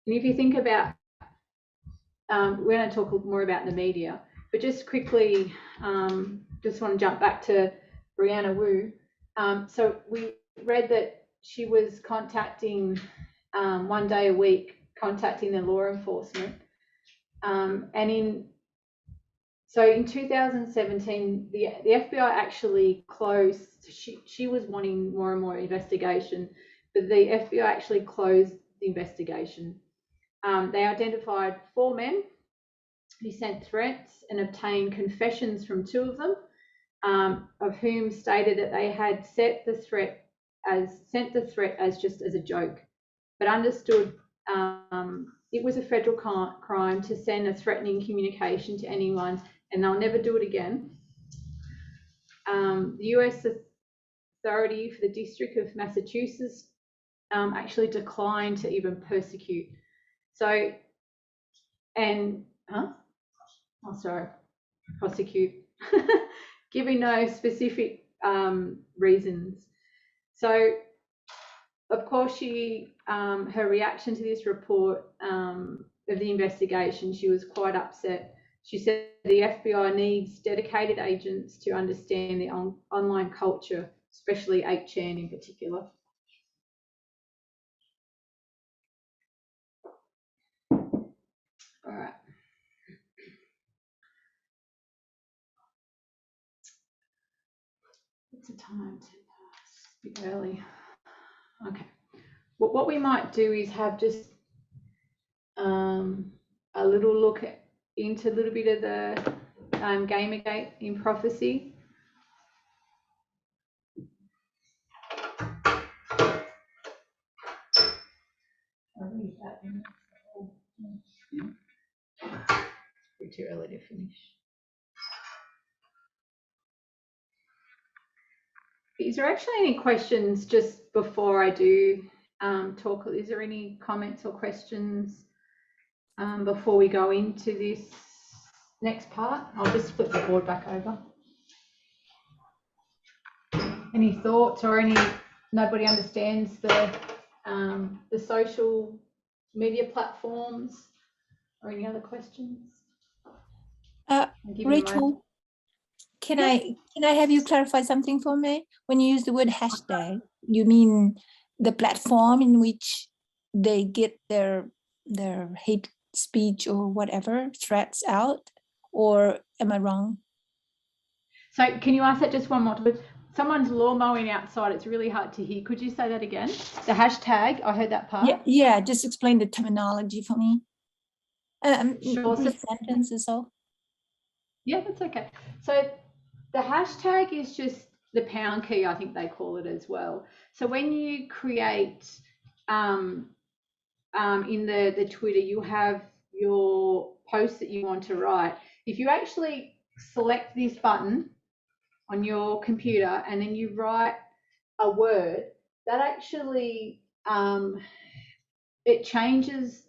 And if you think about, we're going to talk more about the media, but just quickly, just want to jump back to Brianna Wu. So we read that she was contacting, one day a week, contacting the law enforcement. And in 2017, the FBI actually closed, she was wanting more and more investigation, but the FBI actually closed the investigation. They identified 4 men who sent threats and obtained confessions from 2 of them, of whom stated that they had sent the threat as just as a joke, but understood it was a federal crime to send a threatening communication to anyone, and they'll never do it again. The US Authority for the District of Massachusetts actually declined to even prosecute. So, prosecute, giving no specific reasons. So, of course, she, her reaction to this report of the investigation, she was quite upset. She said the FBI needs dedicated agents to understand the online culture, especially 8chan in particular. All right. What's the time? 10 past. A bit early. Okay. What we might do is have just a little look into a little bit of the Gamergate in prophecy. I'll read that. It's too early to finish. Is there actually any questions just before I do talk? Is there any comments or questions before we go into this next part? I'll just flip the board back over. Any thoughts or nobody understands the social media platforms, or any other questions? Rachel, can I have you clarify something for me? When you use the word hashtag, you mean the platform in which they get their hate speech or whatever, threats out, or am I wrong? So can you ask that just one more time? Someone's lawn mowing outside. It's really hard to hear. Could you say that again? The hashtag, I heard that part. Yeah, just explain the terminology for me. Sure. Brief sentence is all. Yeah, that's okay. So the hashtag is just the pound key, I think they call it as well. So when you create in the Twitter, you have your post that you want to write. If you actually select this button on your computer and then you write a word, that actually it changes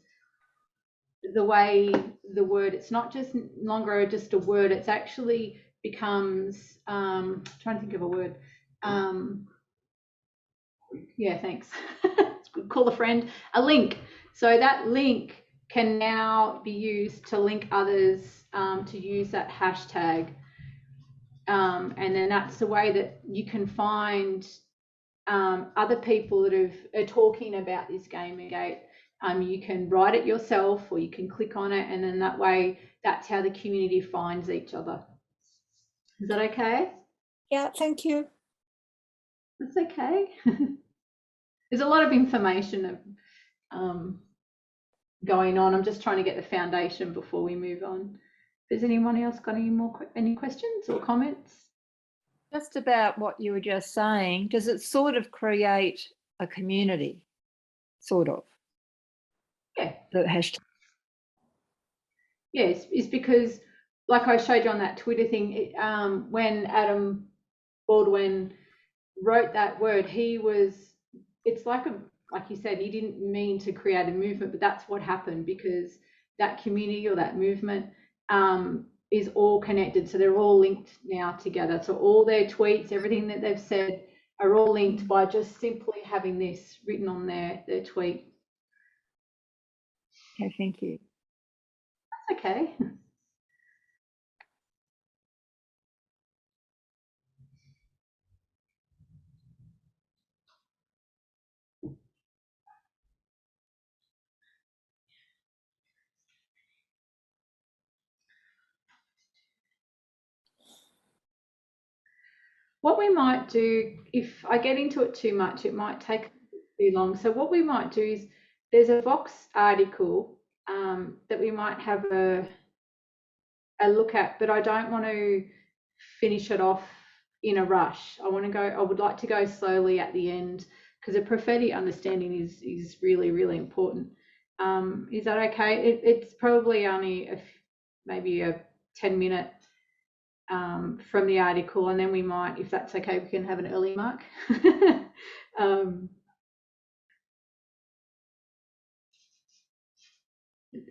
the way the word, it's not just longer just a word, it's actually becomes trying to think of a word. Yeah, thanks. Call a friend, a link. So that link can now be used to link others to use that hashtag. And then that's the way that you can find other people that are talking about this Gamergate. You can write it yourself or you can click on it, and then that way that's how the community finds each other. Is that okay? Yeah, thank you. That's okay. There's a lot of information going on. I'm just trying to get the foundation before we move on. Has anyone else got any questions or comments? Just about what you were just saying, does it sort of create a community? Sort of. Yeah. The hashtag. Yes, it's because, like I showed you on that Twitter thing, when Adam Baldwin wrote that word, it's like you said, he didn't mean to create a movement, but that's what happened, because that community or that movement is all connected. So they're all linked now together. So all their tweets, everything that they've said are all linked by just simply having this written on their tweet. Okay, thank you. That's okay. What we might do, if I get into it too much, it might take too long. So what we might do is, there's a Vox article that we might have a look at, but I don't want to finish it off in a rush. I would like to go slowly at the end, because a prophetic understanding is really, really important. Is that okay? It's probably only maybe a 10-minute from the article, and then we might, if that's okay, we can have an early mark.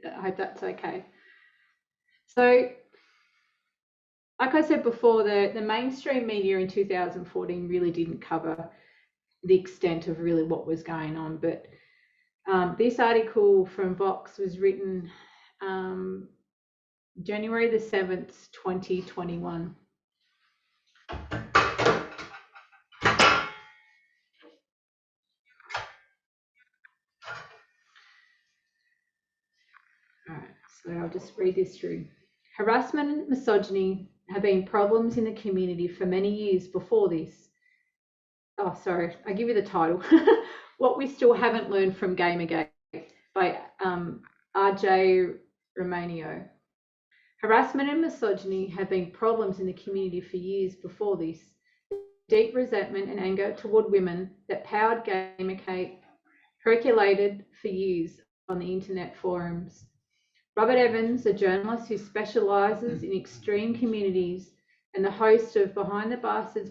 I hope that's okay. So, like I said before, the mainstream media in 2014 really didn't cover the extent of really what was going on, but this article from Vox was written January the 7th, 2021. All right, so I'll just read this through. Harassment and misogyny have been problems in the community for many years before this. Oh, sorry, I give you the title. What we still haven't learned from Gamergate by R.J. Romanio. Harassment and misogyny have been problems in the community for years before this. Deep resentment and anger toward women that powered Gamergate percolated for years on the internet forums. Robert Evans, a journalist who specialises in extreme communities and the host of Behind the Bastards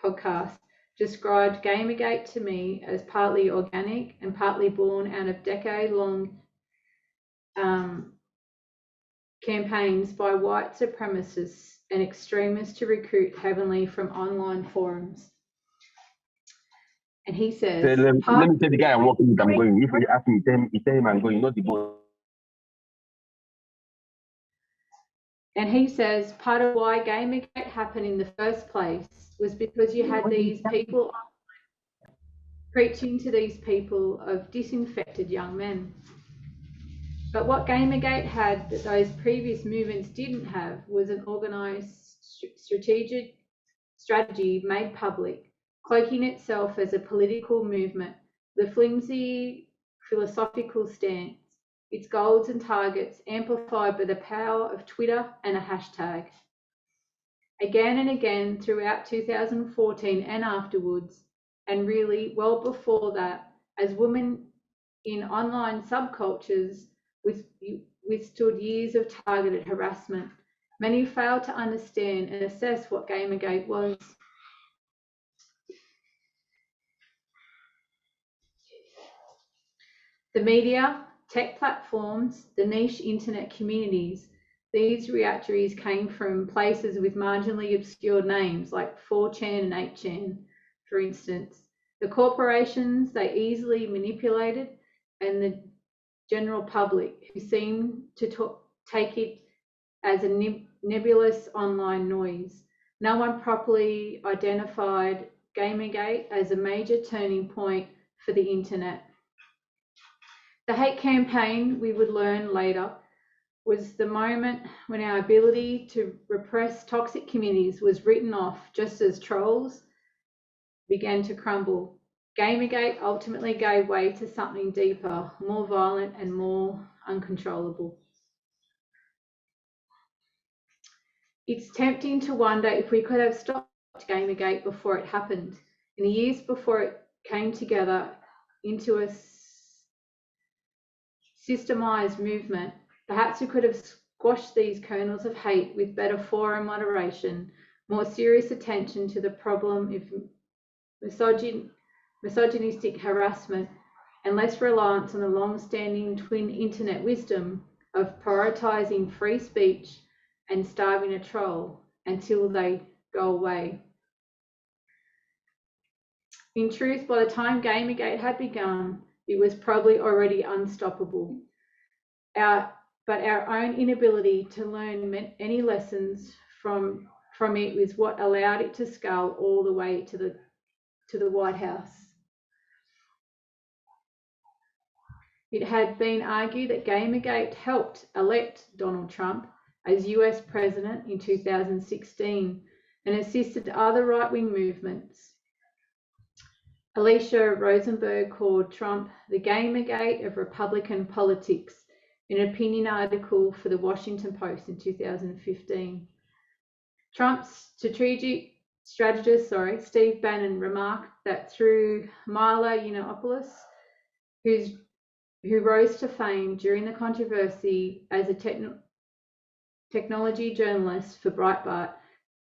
podcast, described Gamergate to me as partly organic and partly born out of decade-long campaigns by white supremacists and extremists to recruit Heavenly from online forums. And he says, let me tell the guy I'm working with, I'm going. If you ask me, tell him I'm going, not the boy. And he says part of why Gamergate happened in the first place was because you had these people preaching to these people of disinfected young men. But what Gamergate had that those previous movements didn't have was an organised strategy made public, cloaking itself as a political movement, the flimsy philosophical stance, its goals and targets amplified by the power of Twitter and a hashtag. Again and again throughout 2014 and afterwards, and really well before that, as women in online subcultures withstood years of targeted harassment, many failed to understand and assess what Gamergate was. The media, tech platforms, the niche internet communities, these reactories came from places with marginally obscure names like 4chan and 8chan, for instance. The corporations they easily manipulated, and the general public who seemed to take it as a nebulous online noise. No one properly identified Gamergate as a major turning point for the internet. The hate campaign, we would learn later, was the moment when our ability to repress toxic communities was written off just as trolls began to crumble. Gamergate ultimately gave way to something deeper, more violent and more uncontrollable. It's tempting to wonder if we could have stopped Gamergate before it happened. In the years before it came together into a systemised movement, perhaps we could have squashed these kernels of hate with better forum moderation, more serious attention to the problem of misogynistic harassment, and less reliance on the long-standing twin internet wisdom of prioritising free speech and starving a troll until they go away. In truth, by the time Gamergate had begun, it was probably already unstoppable. But our own inability to learn any lessons from it was what allowed it to scale all the way to the White House. It had been argued that Gamergate helped elect Donald Trump as US President in 2016 and assisted other right-wing movements. Alicia Rosenberg called Trump the Gamergate of Republican politics in an opinion article for the Washington Post in 2015. Trump's strategist, Steve Bannon, remarked that through Mila Yiannopoulos, who rose to fame during the controversy as a technology journalist for Breitbart,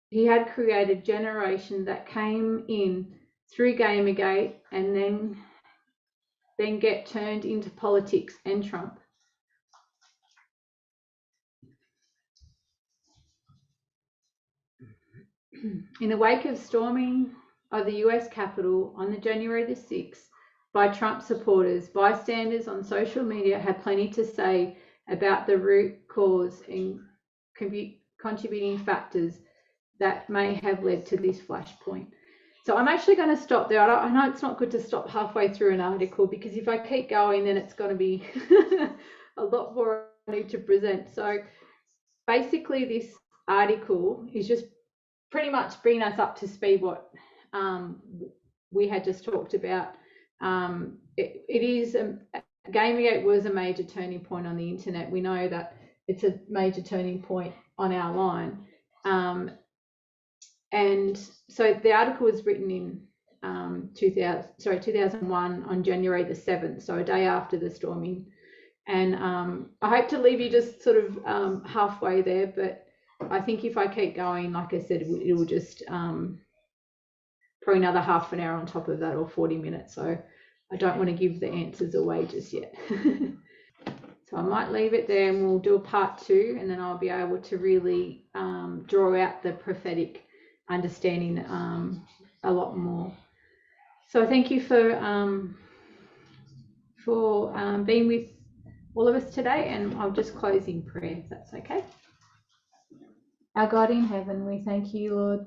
he had created a generation that came in through Gamergate and then get turned into politics and Trump. In the wake of storming of the US Capitol on the January the 6th by Trump supporters, bystanders on social media had plenty to say about the root cause and contributing factors that may have led to this flashpoint. So I'm actually going to stop there. I know it's not good to stop halfway through an article, because if I keep going, then it's going to be a lot more I need to present. So basically this article is just pretty much bringing us up to speed what we had just talked about. Gamergate was a major turning point on the internet. We know that it's a major turning point on our line. And so the article was written in 2001 on January the 7th, so a day after the storming. And I hope to leave you just sort of halfway there, but I think if I keep going, like I said, it will just probably another half an hour on top of that, or 40 minutes. So I don't want to give the answers away just yet. So I might leave it there and we'll do a part 2, and then I'll be able to really draw out the prophetic understanding a lot more. So thank you for being with all of us today, and I'll just close in prayer, if that's okay. Our God in heaven, we thank you, Lord,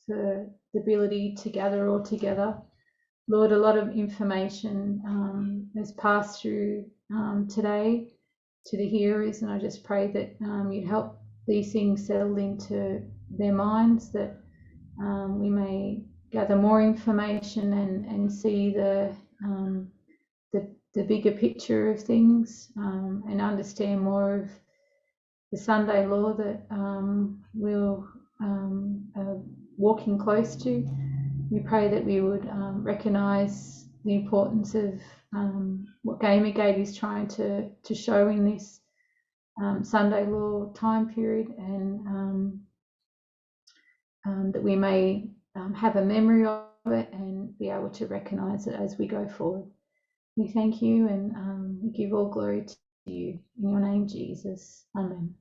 for the ability to gather all together. Lord, a lot of information has passed through today, the hearers, and I just pray that you'd help these things settle into their minds, that we may gather more information and see the bigger picture of things, and understand more of the Sunday law that we're walking close to. We pray that we would recognise the importance of what Gamergate is trying to show in this Sunday law time period, and that we may have a memory of it and be able to recognise it as we go forward. We thank you, and we give all glory to you. In your name, Jesus. Amen.